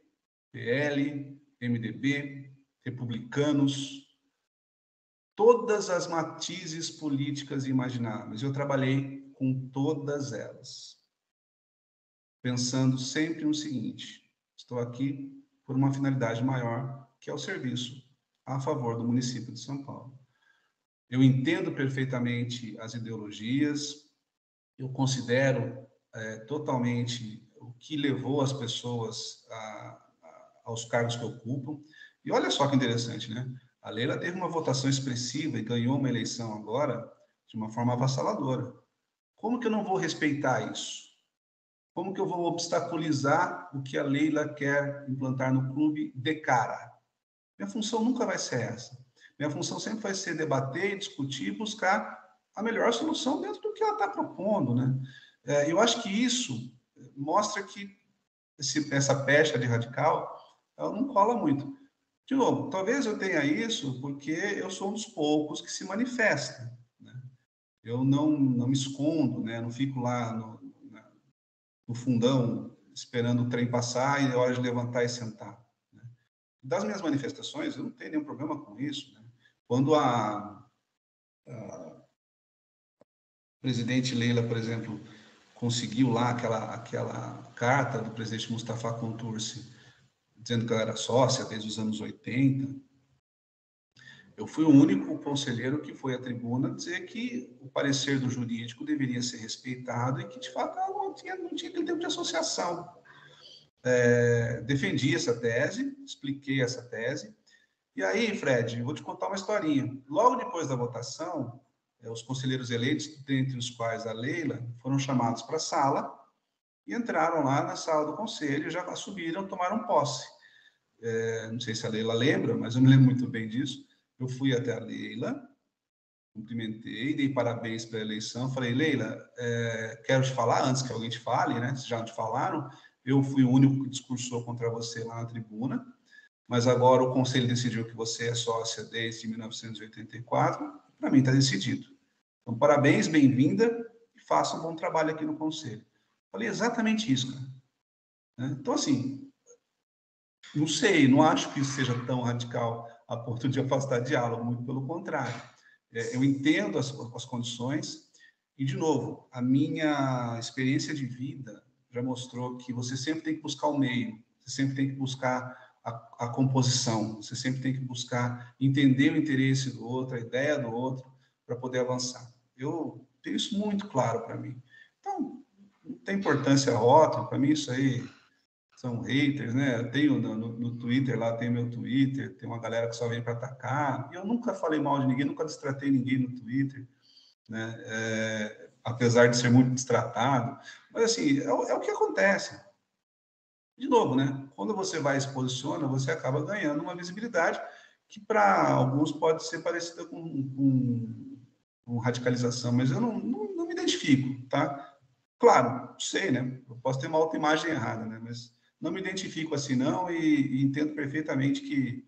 PL, MDB, republicanos, todas as matizes políticas imagináveis. Eu trabalhei com todas elas, pensando sempre no seguinte: estou aqui por uma finalidade maior, que é o serviço a favor do município de São Paulo. Eu entendo perfeitamente as ideologias, eu considero totalmente o que levou as pessoas aos cargos que ocupam. E olha só que interessante, né? A Leila teve uma votação expressiva e ganhou uma eleição agora de uma forma avassaladora. Como que eu não vou respeitar isso? Como que eu vou obstaculizar o que a Leila quer implantar no clube de cara? Minha função nunca vai ser essa. Minha função sempre vai ser debater, discutir, buscar a melhor solução dentro do que ela está propondo, né? Eu acho que isso mostra que essa pecha de radical, ela não cola muito. De novo, talvez eu tenha isso porque eu sou um dos poucos que se manifesta, né? Eu não me escondo, né? Não fico lá no fundão esperando o trem passar e é hora de levantar e sentar. Né? Das minhas manifestações, eu não tenho nenhum problema com isso. Né? Quando a presidente Leila, por exemplo, conseguiu lá aquela carta do presidente Mustafa Contursi, dizendo que ela era sócia desde os anos 80, eu fui o único conselheiro que foi à tribuna dizer que o parecer do jurídico deveria ser respeitado e que, de fato, ela não tinha aquele tipo de associação. Defendi essa tese, expliquei essa tese. E aí, Fred, vou te contar uma historinha. Logo depois da votação, os conselheiros eleitos, dentre os quais a Leila, foram chamados para a sala e entraram lá na sala do conselho, já subiram, tomaram posse. Não sei se a Leila lembra, mas eu me lembro muito bem disso. Eu fui até a Leila, cumprimentei, dei parabéns pela eleição, falei: Leila, quero te falar, antes que alguém te fale, né? Se já não te falaram, eu fui o único que discursou contra você lá na tribuna, mas agora o conselho decidiu que você é sócia desde 1984, para mim está decidido. Então, parabéns, bem-vinda, e faça um bom trabalho aqui no conselho. Falei exatamente isso, cara. Então, assim, não sei, não acho que isso seja tão radical a ponto de afastar diálogo, muito pelo contrário. Eu entendo as condições e, de novo, a minha experiência de vida já mostrou que você sempre tem que buscar o meio, você sempre tem que buscar a composição, você sempre tem que buscar entender o interesse do outro, a ideia do outro, para poder avançar. Eu tenho isso muito claro para mim. Então, não tem importância rótulo, para mim isso aí são haters, né? Eu tenho no Twitter lá, tem meu Twitter, tem uma galera que só vem para atacar. E eu nunca falei mal de ninguém, nunca destratei ninguém no Twitter, né? Apesar de ser muito destratado. Mas, assim, é o que acontece. De novo, né? Quando você vai e se posiciona, você acaba ganhando uma visibilidade que para alguns pode ser parecida com radicalização, mas eu não me identifico, tá? Claro, sei, né? Eu posso ter uma autoimagem errada, né? Mas não me identifico assim, não, e entendo perfeitamente que,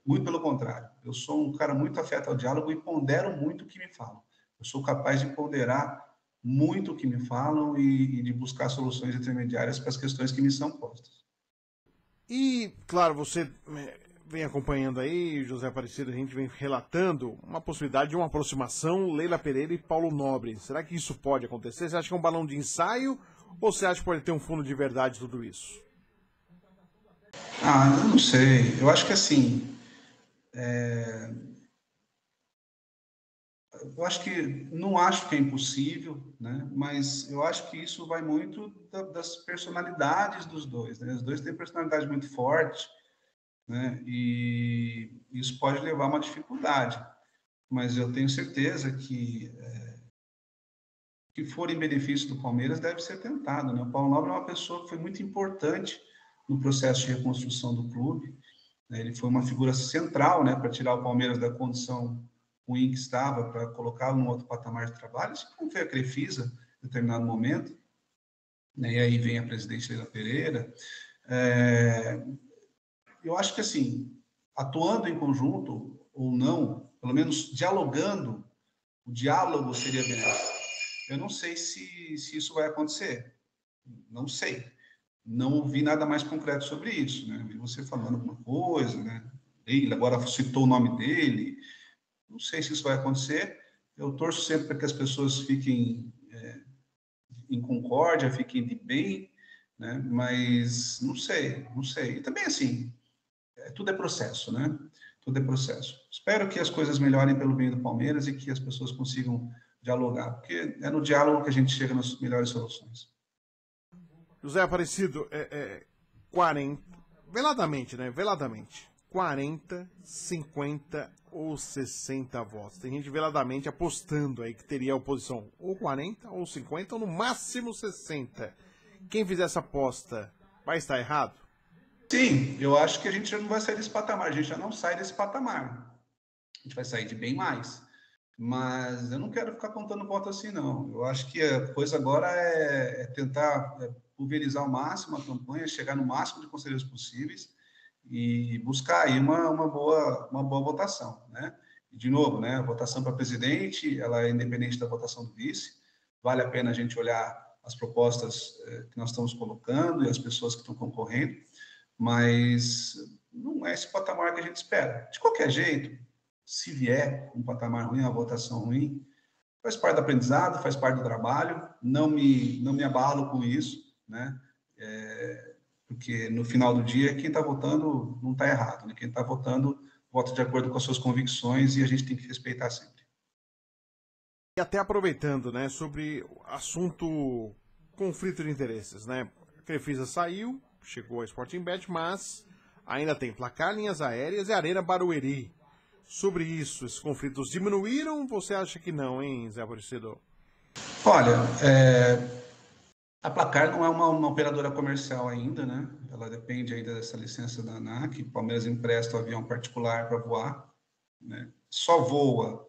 muito pelo contrário, eu sou um cara muito afeto ao diálogo e pondero muito o que me falam. Eu sou capaz de ponderar muito o que me falam e de buscar soluções intermediárias para as questões que me são postas. E, claro, você vem acompanhando aí, José Aparecido, a gente vem relatando uma possibilidade de uma aproximação Leila Pereira e Paulo Nobre. Será que isso pode acontecer? Você acha que é um balão de ensaio ou você acha que pode ter um fundo de verdade tudo isso? Eu não sei. Eu acho que assim, eu acho que não acho que é impossível, né? Mas eu acho que isso vai muito das personalidades dos dois, né? Os dois têm personalidade muito forte, né? E isso pode levar a uma dificuldade. Mas eu tenho certeza que for em benefício do Palmeiras deve ser tentado, né? O Paulo Nobre é uma pessoa que foi muito importante no processo de reconstrução do clube, né? Ele foi uma figura central, né, para tirar o Palmeiras da condição ruim que estava, para colocá-lo num outro patamar de trabalho. Isso não foi a Crefisa em determinado momento, né? E aí vem a presidente Leila Pereira. É, eu acho que, assim, atuando em conjunto ou não, pelo menos dialogando, o diálogo seria benéfico. Eu não sei se isso vai acontecer, não sei. Não ouvi nada mais concreto sobre isso, né? Vi você falando alguma coisa, né? Ele agora citou o nome dele. Não sei se isso vai acontecer. Eu torço sempre para que as pessoas fiquem em concórdia, fiquem de bem, né? Mas não sei, não sei. E também assim, tudo é processo, né? Tudo é processo. Espero que as coisas melhorem pelo bem do Palmeiras e que as pessoas consigam dialogar, porque é no diálogo que a gente chega nas melhores soluções. José Aparecido, 40, veladamente, né? Veladamente. 40, 50 ou 60 votos. Tem gente veladamente apostando aí que teria a oposição ou 40 ou 50 ou no máximo 60. Quem fizer essa aposta vai estar errado? Sim, eu acho que a gente já não vai sair desse patamar, a gente já não sai desse patamar. A gente vai sair de bem mais. Mas eu não quero ficar contando voto assim, não. Eu acho que a coisa agora é tentar pulverizar ao máximo a campanha, chegar no máximo de conselheiros possíveis e buscar aí uma boa votação, né? E, de novo, né, a votação para presidente, ela é independente da votação do vice. Vale a pena a gente olhar as propostas que nós estamos colocando e as pessoas que estão concorrendo, mas não é esse patamar que a gente espera. De qualquer jeito, se vier um patamar ruim, uma votação ruim, faz parte do aprendizado, faz parte do trabalho, não me abalo com isso, né? Porque no final do dia, quem está votando não está errado, né? Quem está votando vota de acordo com as suas convicções e a gente tem que respeitar sempre. E até aproveitando, né, sobre o assunto conflito de interesses, né? A Crefisa saiu, chegou a Sporting Bet, mas ainda tem Placar, Linhas Aéreas e Arena Barueri. Sobre isso, esses conflitos diminuíram? Você acha que não, hein, Zé Aparecido? Olha, a Placar não é uma operadora comercial ainda, né? Ela depende ainda dessa licença da ANAC. O Palmeiras empresta o avião particular para voar, né? Só voa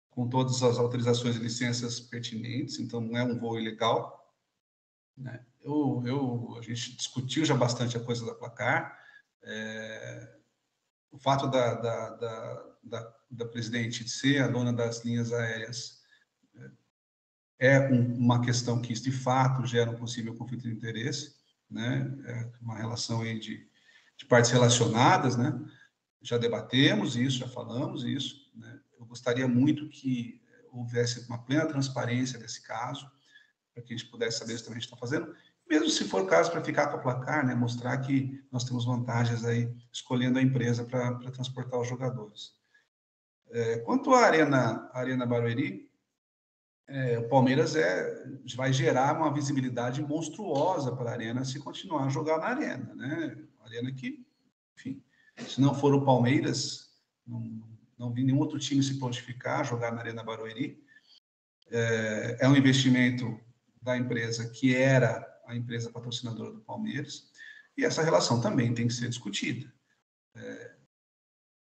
com todas as autorizações e licenças pertinentes, então não é um voo ilegal, né? A gente discutiu já bastante a coisa da Placar, O fato da presidente ser a dona das linhas aéreas é uma questão que, de fato, gera um possível conflito de interesse, né? É uma relação aí de partes relacionadas, né? Já debatemos isso, já falamos isso, né? Eu gostaria muito que houvesse uma plena transparência desse caso, para que a gente pudesse saber exatamente o que a gente está fazendo, mesmo se for o caso para ficar com a placar, né? Mostrar que nós temos vantagens aí escolhendo a empresa para transportar os jogadores. Quanto à Arena Barueri, o Palmeiras vai gerar uma visibilidade monstruosa para a Arena se continuar a jogar na Arena, né? Arena que, enfim, se não for o Palmeiras, não vi nenhum outro time se prontificar a jogar na Arena Barueri. É um investimento da empresa que era a empresa patrocinadora do Palmeiras, e essa relação também tem que ser discutida.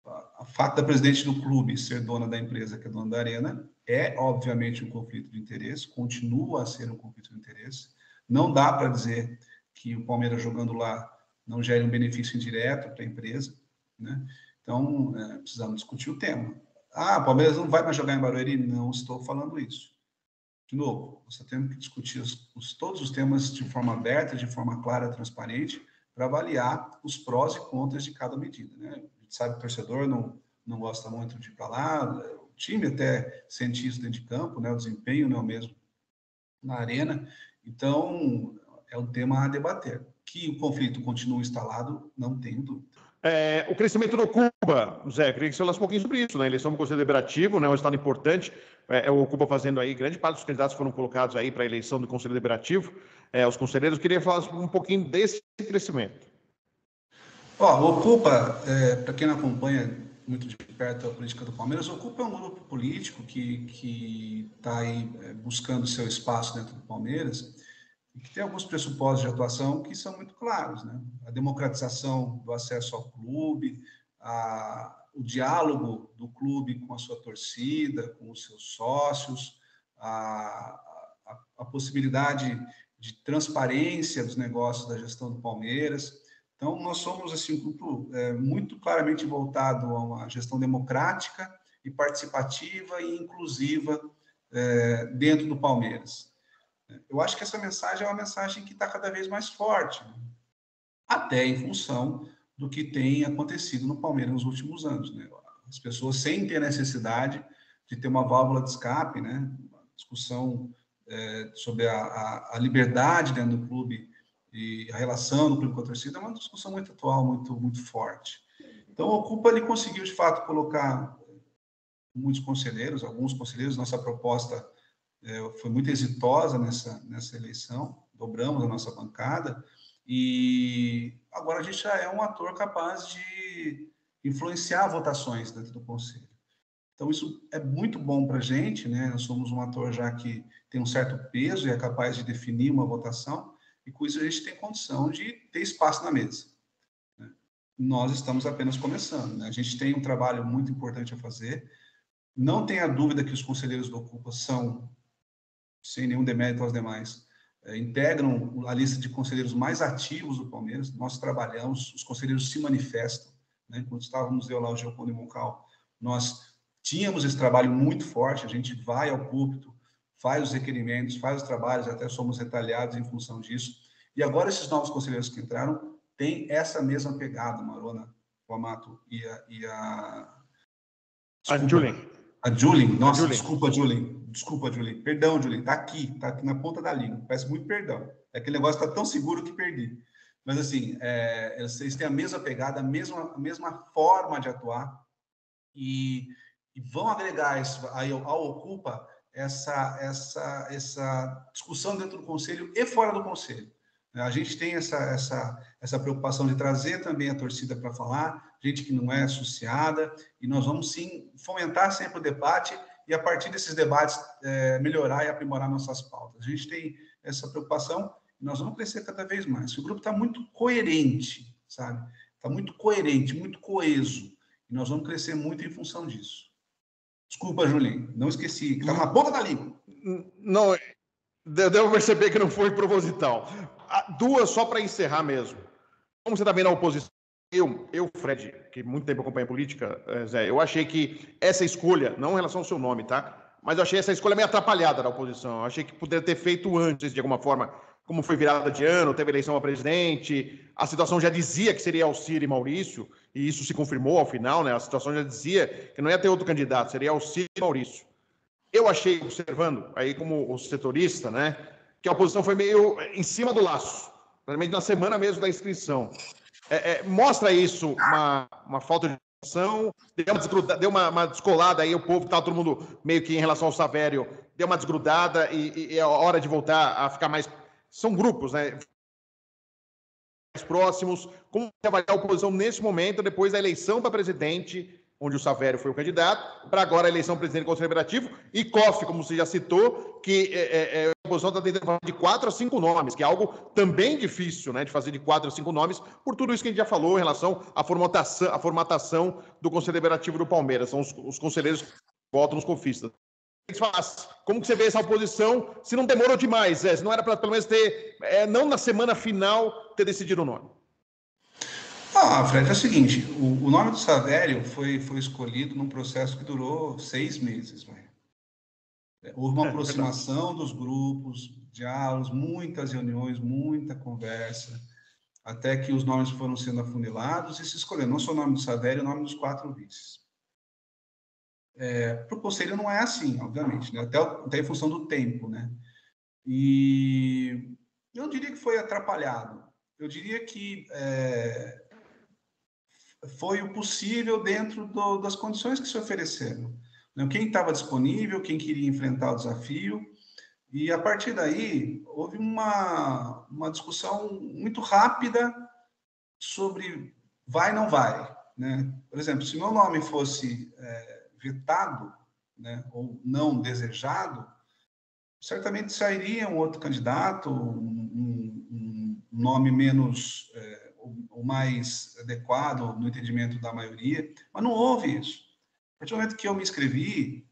A fato da presidente do clube ser dona da empresa que é dona da Arena é, obviamente, um conflito de interesse, continua a ser um conflito de interesse. Não dá para dizer que o Palmeiras jogando lá não gere um benefício indireto para a empresa, né? Então, precisamos discutir o tema. O Palmeiras não vai mais jogar em Barueri? Não estou falando isso. De novo, você tem que discutir todos os temas de forma aberta, de forma clara, transparente, para avaliar os prós e contras de cada medida, né? A gente sabe que o torcedor não gosta muito de ir para lá, o time até sente isso dentro de campo, né? O desempenho não é o mesmo na arena. Então, é um tema a debater. Que o conflito continua instalado, não tenho dúvida. O crescimento do Cuba, Zé, queria que você falasse um pouquinho sobre isso, né? Eleição do Conselho Deliberativo, né? Um estado importante, o Cuba fazendo aí, grande parte dos candidatos foram colocados aí para a eleição do Conselho Deliberativo, os conselheiros, queria falar um pouquinho desse crescimento. O Ocupa, para quem não acompanha muito de perto a política do Palmeiras, o Ocupa é um grupo político que está aí buscando seu espaço dentro do Palmeiras, e que tem alguns pressupostos de atuação que são muito claros, né? A democratização do acesso ao clube, o diálogo do clube com a sua torcida, com os seus sócios, a possibilidade de transparência dos negócios da gestão do Palmeiras. Então, nós somos assim, um grupo muito claramente voltado a uma gestão democrática e participativa e inclusiva dentro do Palmeiras. Eu acho que essa mensagem é uma mensagem que está cada vez mais forte, né? Até em função do que tem acontecido no Palmeiras nos últimos anos, né? As pessoas sentem a necessidade de ter uma válvula de escape, né? Uma discussão sobre a liberdade dentro do clube e a relação do clube com a torcida é uma discussão muito atual, muito forte. Então, o Ocupa ele conseguiu, de fato, colocar muitos conselheiros, alguns conselheiros. Nossa proposta foi muito exitosa nessa eleição, dobramos a nossa bancada, e agora a gente já é um ator capaz de influenciar votações dentro do Conselho. Então, isso é muito bom para a gente, né? Nós somos um ator já que tem um certo peso e é capaz de definir uma votação, e com isso a gente tem condição de ter espaço na mesa, né? Nós estamos apenas começando, né? A gente tem um trabalho muito importante a fazer. Não tenha dúvida que os conselheiros do Ocupa são, sem nenhum demérito aos demais, integram a lista de conselheiros mais ativos do Palmeiras. Nós trabalhamos, os conselheiros se manifestam, né? Quando estávamos eu lá, o Geoconde Moncal, nós tínhamos esse trabalho muito forte, a gente vai ao púlpito, faz os requerimentos, faz os trabalhos, até somos retalhados em função disso. E agora esses novos conselheiros que entraram têm essa mesma pegada, Marona, o Amato e a Julien. A Julien, nossa, desculpa, Julien. Perdão, Julien, tá aqui na ponta da língua. Peço muito perdão. Aquele negócio tá tão seguro que perdi. Mas, assim, eles têm a mesma pegada, a mesma forma de atuar e vão agregar isso ao Ocupa essa discussão dentro do Conselho e fora do Conselho. A gente tem essa preocupação de trazer também a torcida para falar, gente que não é associada, e nós vamos, sim, fomentar sempre o debate e, a partir desses debates, melhorar e aprimorar nossas pautas. A gente tem essa preocupação e nós vamos crescer cada vez mais. O grupo está muito coerente, sabe? Está muito coerente, muito coeso, e nós vamos crescer muito em função disso. Desculpa, Julinho, não esqueci, que está na ponta da língua. Não, devo perceber que não foi proposital. Duas só para encerrar mesmo. Como você está vendo a oposição Fred, que muito tempo acompanha política, Zé, eu achei que essa escolha, não em relação ao seu nome, tá? Mas eu achei essa escolha meio atrapalhada da oposição. Eu achei que poderia ter feito antes, de alguma forma, como foi virada de ano, teve eleição a presidente, a situação já dizia que seria Alcir e Maurício, e isso se confirmou ao final, né? A situação já dizia que não ia ter outro candidato, seria Alcir e Maurício. Eu achei, observando, aí como o setorista, né, que a oposição foi meio em cima do laço, realmente na semana mesmo da inscrição. Mostra isso uma falta de ação, deu uma descolada aí, o povo estava todo mundo meio que em relação ao Savério, deu uma desgrudada e é hora de voltar a ficar mais... São grupos, né? Mais próximos. Como você avaliar a oposição nesse momento, depois da eleição para presidente, onde o Savério foi o candidato, para agora a eleição presidente do Conselho Deliberativo, e COF, como você já citou, que a oposição está tentando falar de 4 a 5 nomes, que é algo também difícil, né, de fazer de 4 a 5 nomes, por tudo isso que a gente já falou em relação à formatação do Conselho Deliberativo do Palmeiras, são os conselheiros que votam nos confistas. Como que você vê essa oposição, se não demorou demais, se não era para pelo menos ter, não na semana final, ter decidido o nome? Fred, é o seguinte, o nome do Savério foi escolhido num processo que durou 6 meses. Houve uma aproximação dos grupos, diálogos, muitas reuniões, muita conversa, até que os nomes foram sendo afunilados e se escolheu não só o nome do Savério, o nome dos 4 vices. Para o conselho não é assim, obviamente, né? Até em função do tempo, né? E eu diria que foi atrapalhado. Eu diria que foi o possível dentro das condições que se ofereceram. Quem estava disponível, quem queria enfrentar o desafio, e a partir daí houve uma discussão muito rápida sobre vai, não vai, né? Por exemplo, se meu nome fosse vetado, né, ou não desejado, certamente sairia um outro candidato, um nome menos o mais adequado no entendimento da maioria, mas não houve isso. A partir do momento que eu me inscrevi,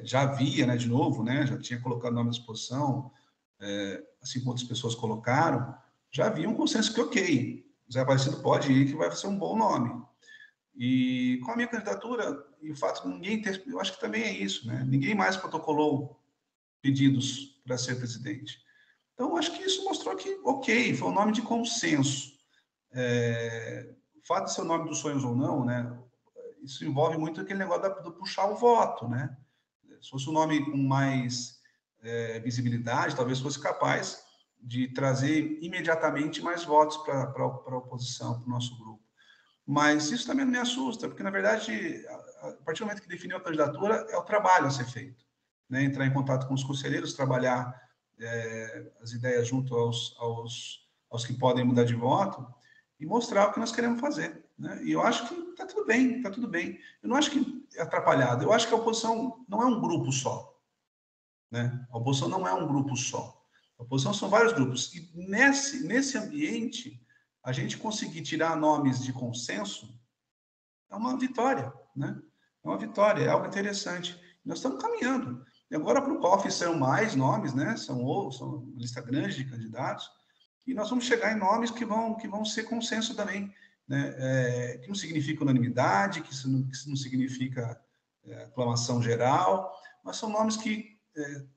já havia, né, de novo, né, já tinha colocado o nome à disposição, assim como outras pessoas colocaram, já havia um consenso que, ok, Zé Aparecido pode ir, que vai ser um bom nome. E com a minha candidatura, e o fato de ninguém ter, eu acho que também é isso, né, ninguém mais protocolou pedidos para ser presidente. Então, acho que isso mostrou que, ok, foi um nome de consenso. O fato de ser o nome dos sonhos ou não, né, isso envolve muito aquele negócio do puxar o voto, né? Se fosse um nome com mais visibilidade, talvez fosse capaz de trazer imediatamente mais votos para a oposição, para o nosso grupo. Mas isso também não me assusta, porque, na verdade, a partir do momento que definiu a candidatura, é o trabalho a ser feito. Né? Entrar em contato com os conselheiros, trabalhar as ideias junto aos que podem mudar de voto e mostrar o que nós queremos fazer. Né? E eu acho que está tudo bem, está tudo bem. Eu não acho que é atrapalhado, eu acho que a oposição não é um grupo só. Né? A oposição não é um grupo só. A oposição são vários grupos. E nesse ambiente, a gente conseguir tirar nomes de consenso é uma vitória. Né? É uma vitória, é algo interessante. Nós estamos caminhando. E agora para o COF são mais nomes, né? São uma lista grande de candidatos, e nós vamos chegar em nomes que vão ser consenso também, né? Que não significa unanimidade, que isso não significa aclamação geral, mas são nomes que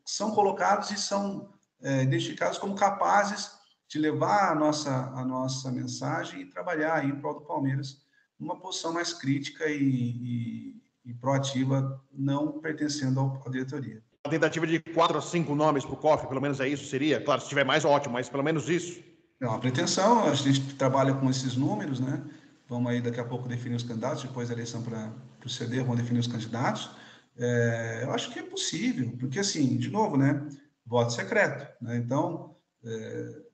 são colocados e são identificados como capazes de levar a nossa mensagem e trabalhar aí em prol do Palmeiras numa posição mais crítica e proativa, não pertencendo à diretoria. A tentativa de 4 a 5 nomes para o COF, pelo menos é isso, seria? Claro, se tiver mais, ótimo, mas pelo menos isso. É uma pretensão, a gente trabalha com esses números, né? Vamos aí daqui a pouco definir os candidatos, depois da eleição para o CD, vamos definir os candidatos. Eu acho que é possível, porque assim, de novo, né? Voto secreto, né? Então,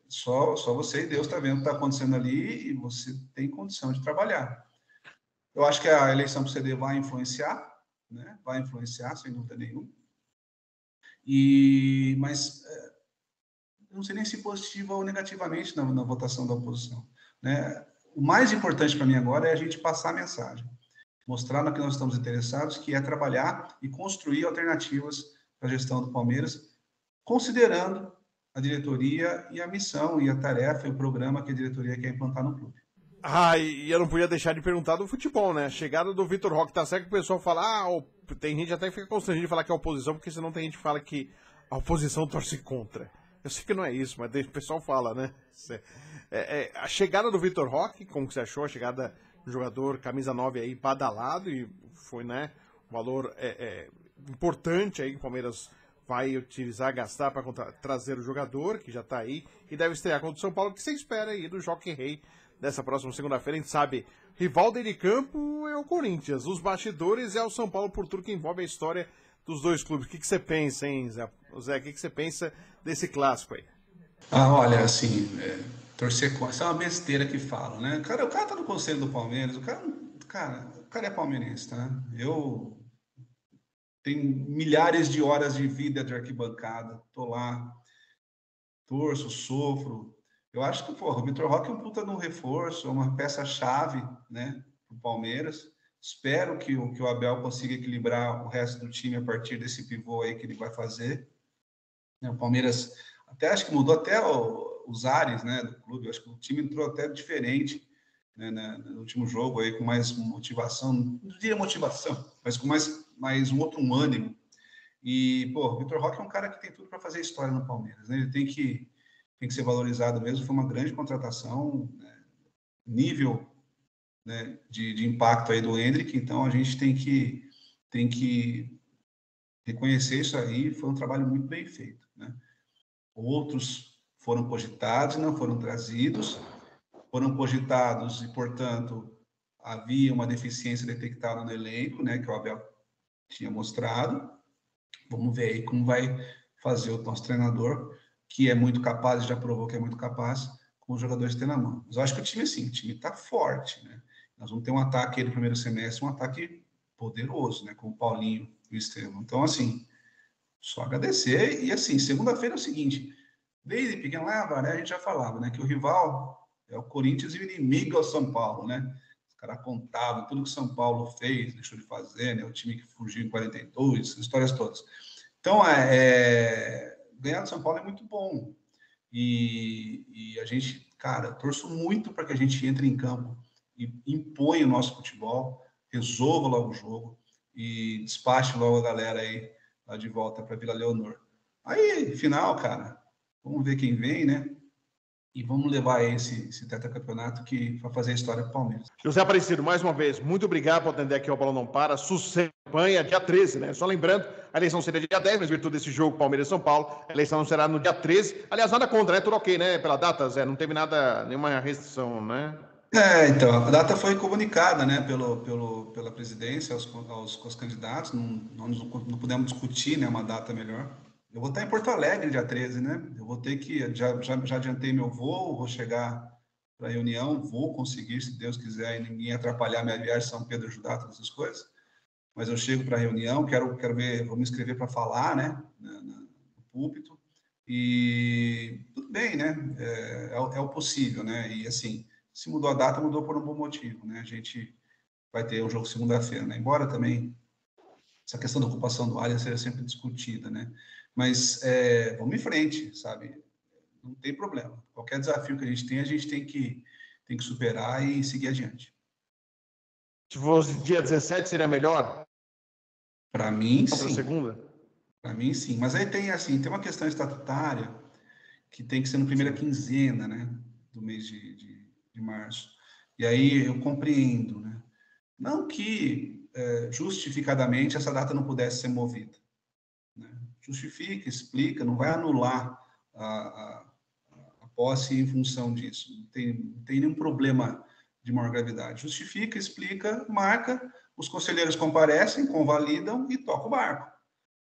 só você e Deus está vendo o que está acontecendo ali e você tem condição de trabalhar. Eu acho que a eleição para o CD vai influenciar, né? Vai influenciar, sem dúvida nenhuma. Mas não sei nem se positiva ou negativamente na votação da oposição. Né? O mais importante para mim agora é a gente passar a mensagem, mostrar no que nós estamos interessados, que é trabalhar e construir alternativas para a gestão do Palmeiras, considerando a diretoria e a missão e a tarefa e o programa que a diretoria quer implantar no clube. E eu não podia deixar de perguntar do futebol, né? A chegada do Vitor Roque, tá certo que o pessoal fala, tem gente até que fica constrangido de falar que é oposição, porque senão tem gente que fala que a oposição torce contra. Eu sei que não é isso, mas o pessoal fala, né? A chegada do Vitor Roque, como que você achou? A chegada do jogador camisa 9 aí, badalado, e foi, né, um valor importante aí que o Palmeiras vai utilizar, gastar para trazer o jogador, que já tá aí, e deve estrear contra o São Paulo. O que você espera aí do Jockey Rei dessa próxima segunda-feira? A gente sabe, rival dele de campo é o Corinthians, os bastidores é o São Paulo, por tudo que envolve a história dos dois clubes. O que você pensa, hein, Zé? Zé, o que você pensa desse clássico aí? Olha, assim, torcer contra, isso é uma besteira que falam, né? O cara tá no conselho do Palmeiras, o cara é palmeirense, tá? Eu tenho milhares de horas de vida de arquibancada, tô lá, torço, sofro. Eu acho que, porra, o Vitor Roque é um puta de um reforço, é uma peça-chave, né, pro Palmeiras. Espero que o Abel consiga equilibrar o resto do time a partir desse pivô aí que ele vai fazer. O Palmeiras até acho que mudou até os ares, né, do clube. Eu acho que o time entrou até diferente, né, no último jogo aí com mais motivação, não diria motivação, mas com mais um outro ânimo. E, pô, o Vitor Roque é um cara que tem tudo para fazer história no Palmeiras, né? Ele tem que ser valorizado mesmo. Foi uma grande contratação, né, nível, né, de impacto aí do Endrick. Então a gente tem que reconhecer isso aí. Foi um trabalho muito bem feito, né? Outros foram cogitados, não foram trazidos, foram cogitados e, portanto, havia uma deficiência detectada no elenco, né, que o Abel tinha mostrado. Vamos ver aí como vai fazer o nosso treinador, que é muito capaz, já provou que é muito capaz, com os jogadores que tem na mão. Mas eu acho que o time, assim, o time está forte, né? Nós vamos ter um ataque aí no primeiro semestre, um ataque poderoso, né, com o Paulinho e o Estevão. Então, assim, só agradecer. E, assim, segunda-feira é o seguinte, desde pequeno lá, a gente já falava, né, que o rival é o Corinthians e o inimigo é o São Paulo, né? Os caras contavam tudo que o São Paulo fez, deixou de fazer, né? O time que fugiu em 42, histórias todas. Então, ganhar do São Paulo é muito bom. E a gente, cara, torço muito para que a gente entre em campo e imponha o nosso futebol, resolva logo o jogo e despache logo a galera aí lá de volta para Vila Leonor. Aí, final, cara, vamos ver quem vem, né? E vamos levar esse tetracampeonato que vai fazer a história do Palmeiras. José Aparecido, mais uma vez, muito obrigado por atender aqui ao Bola Não Para. Sucesso, campanha, dia 13, né? Só lembrando, a eleição seria dia 10, mas virtude desse jogo Palmeiras e São Paulo, a eleição não será no dia 13. Aliás, nada contra, né? Tudo ok, né? Pela data, Zé, não teve nada, nenhuma restrição, né? Então, a data foi comunicada, né, pela presidência aos candidatos, não pudemos discutir, né, uma data melhor. Eu vou estar em Porto Alegre dia 13, né? Eu vou ter que, já adiantei meu voo, vou chegar para a reunião, vou conseguir, se Deus quiser, e ninguém atrapalhar minha viagem, São Pedro ajudar, todas essas coisas. Mas eu chego para a reunião, quero ver, vou me inscrever para falar, né, no púlpito, e tudo bem, né? É o possível, né? E assim, se mudou a data, mudou por um bom motivo, né? A gente vai ter o jogo segunda-feira, né? Embora também essa questão da ocupação do área seja sempre discutida, né? Mas vamos em frente, sabe? Não tem problema. Qualquer desafio que a gente tem que superar e seguir adiante. Se fosse dia 17, seria melhor? Para mim, Para sim. segunda? Para mim, sim. Mas aí tem, assim, tem uma questão estatutária que tem que ser na primeira quinzena, né? Do mês de março. E aí eu compreendo, né? Não que justificadamente essa data não pudesse ser movida, né? Justifica, explica, não vai anular a posse em função disso. Não tem nenhum problema de maior gravidade. Justifica, explica, marca, os conselheiros comparecem, convalidam e toca o barco,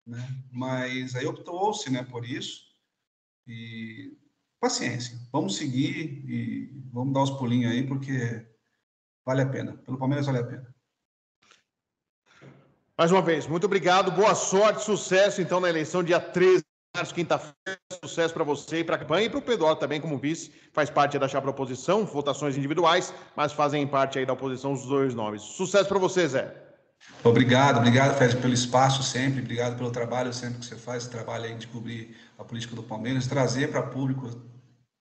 né? Mas aí optou-se, né, por isso e paciência. Vamos seguir e vamos dar os pulinhos aí porque vale a pena. Pelo Palmeiras vale a pena. Mais uma vez, muito obrigado, boa sorte, sucesso então na eleição dia 13 de março, quinta-feira, sucesso para você e para a campanha e para o Pedro também como vice, faz parte da chapa da oposição, votações individuais, mas fazem parte aí da oposição os dois nomes. Sucesso para você, Zé. Obrigado, Fred, pelo espaço sempre, obrigado pelo trabalho sempre que você faz, esse trabalho aí de cobrir a política do Palmeiras, trazer para público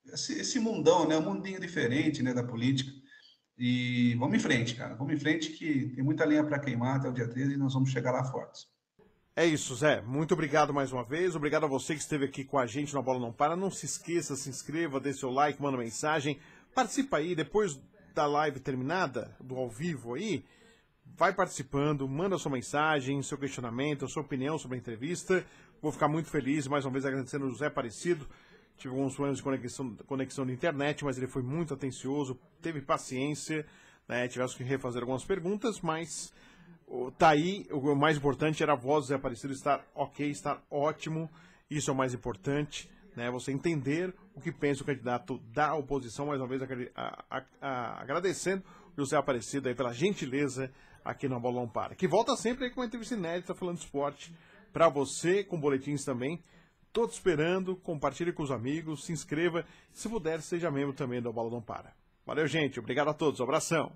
esse mundão, né, um mundinho diferente, né, da política. E vamos em frente, cara. Vamos em frente que tem muita lenha para queimar até o dia 13 e nós vamos chegar lá fortes. É isso, Zé. Muito obrigado mais uma vez. Obrigado a você que esteve aqui com a gente no Bola Não Para. Não se esqueça, se inscreva, dê seu like, manda mensagem. Participa aí, depois da live terminada, do ao vivo aí, vai participando, manda sua mensagem, seu questionamento, sua opinião sobre a entrevista. Vou ficar muito feliz, mais uma vez agradecendo o José Aparecido. Tive alguns problemas de conexão de internet, mas ele foi muito atencioso, teve paciência, né? Tivemos que refazer algumas perguntas, mas tá aí. O mais importante era a voz do José Aparecido estar ok, estar ótimo. Isso é o mais importante, né? Você entender o que pensa o candidato da oposição. Mais uma vez agradecendo o José Aparecido aí pela gentileza aqui na Bola Não Para, que volta sempre aí com uma entrevista inédita falando de esporte para você, com boletins também. Tô te esperando, compartilhe com os amigos, se inscreva, se puder, seja membro também da Bola Não Para. Valeu, gente, obrigado a todos, um abração.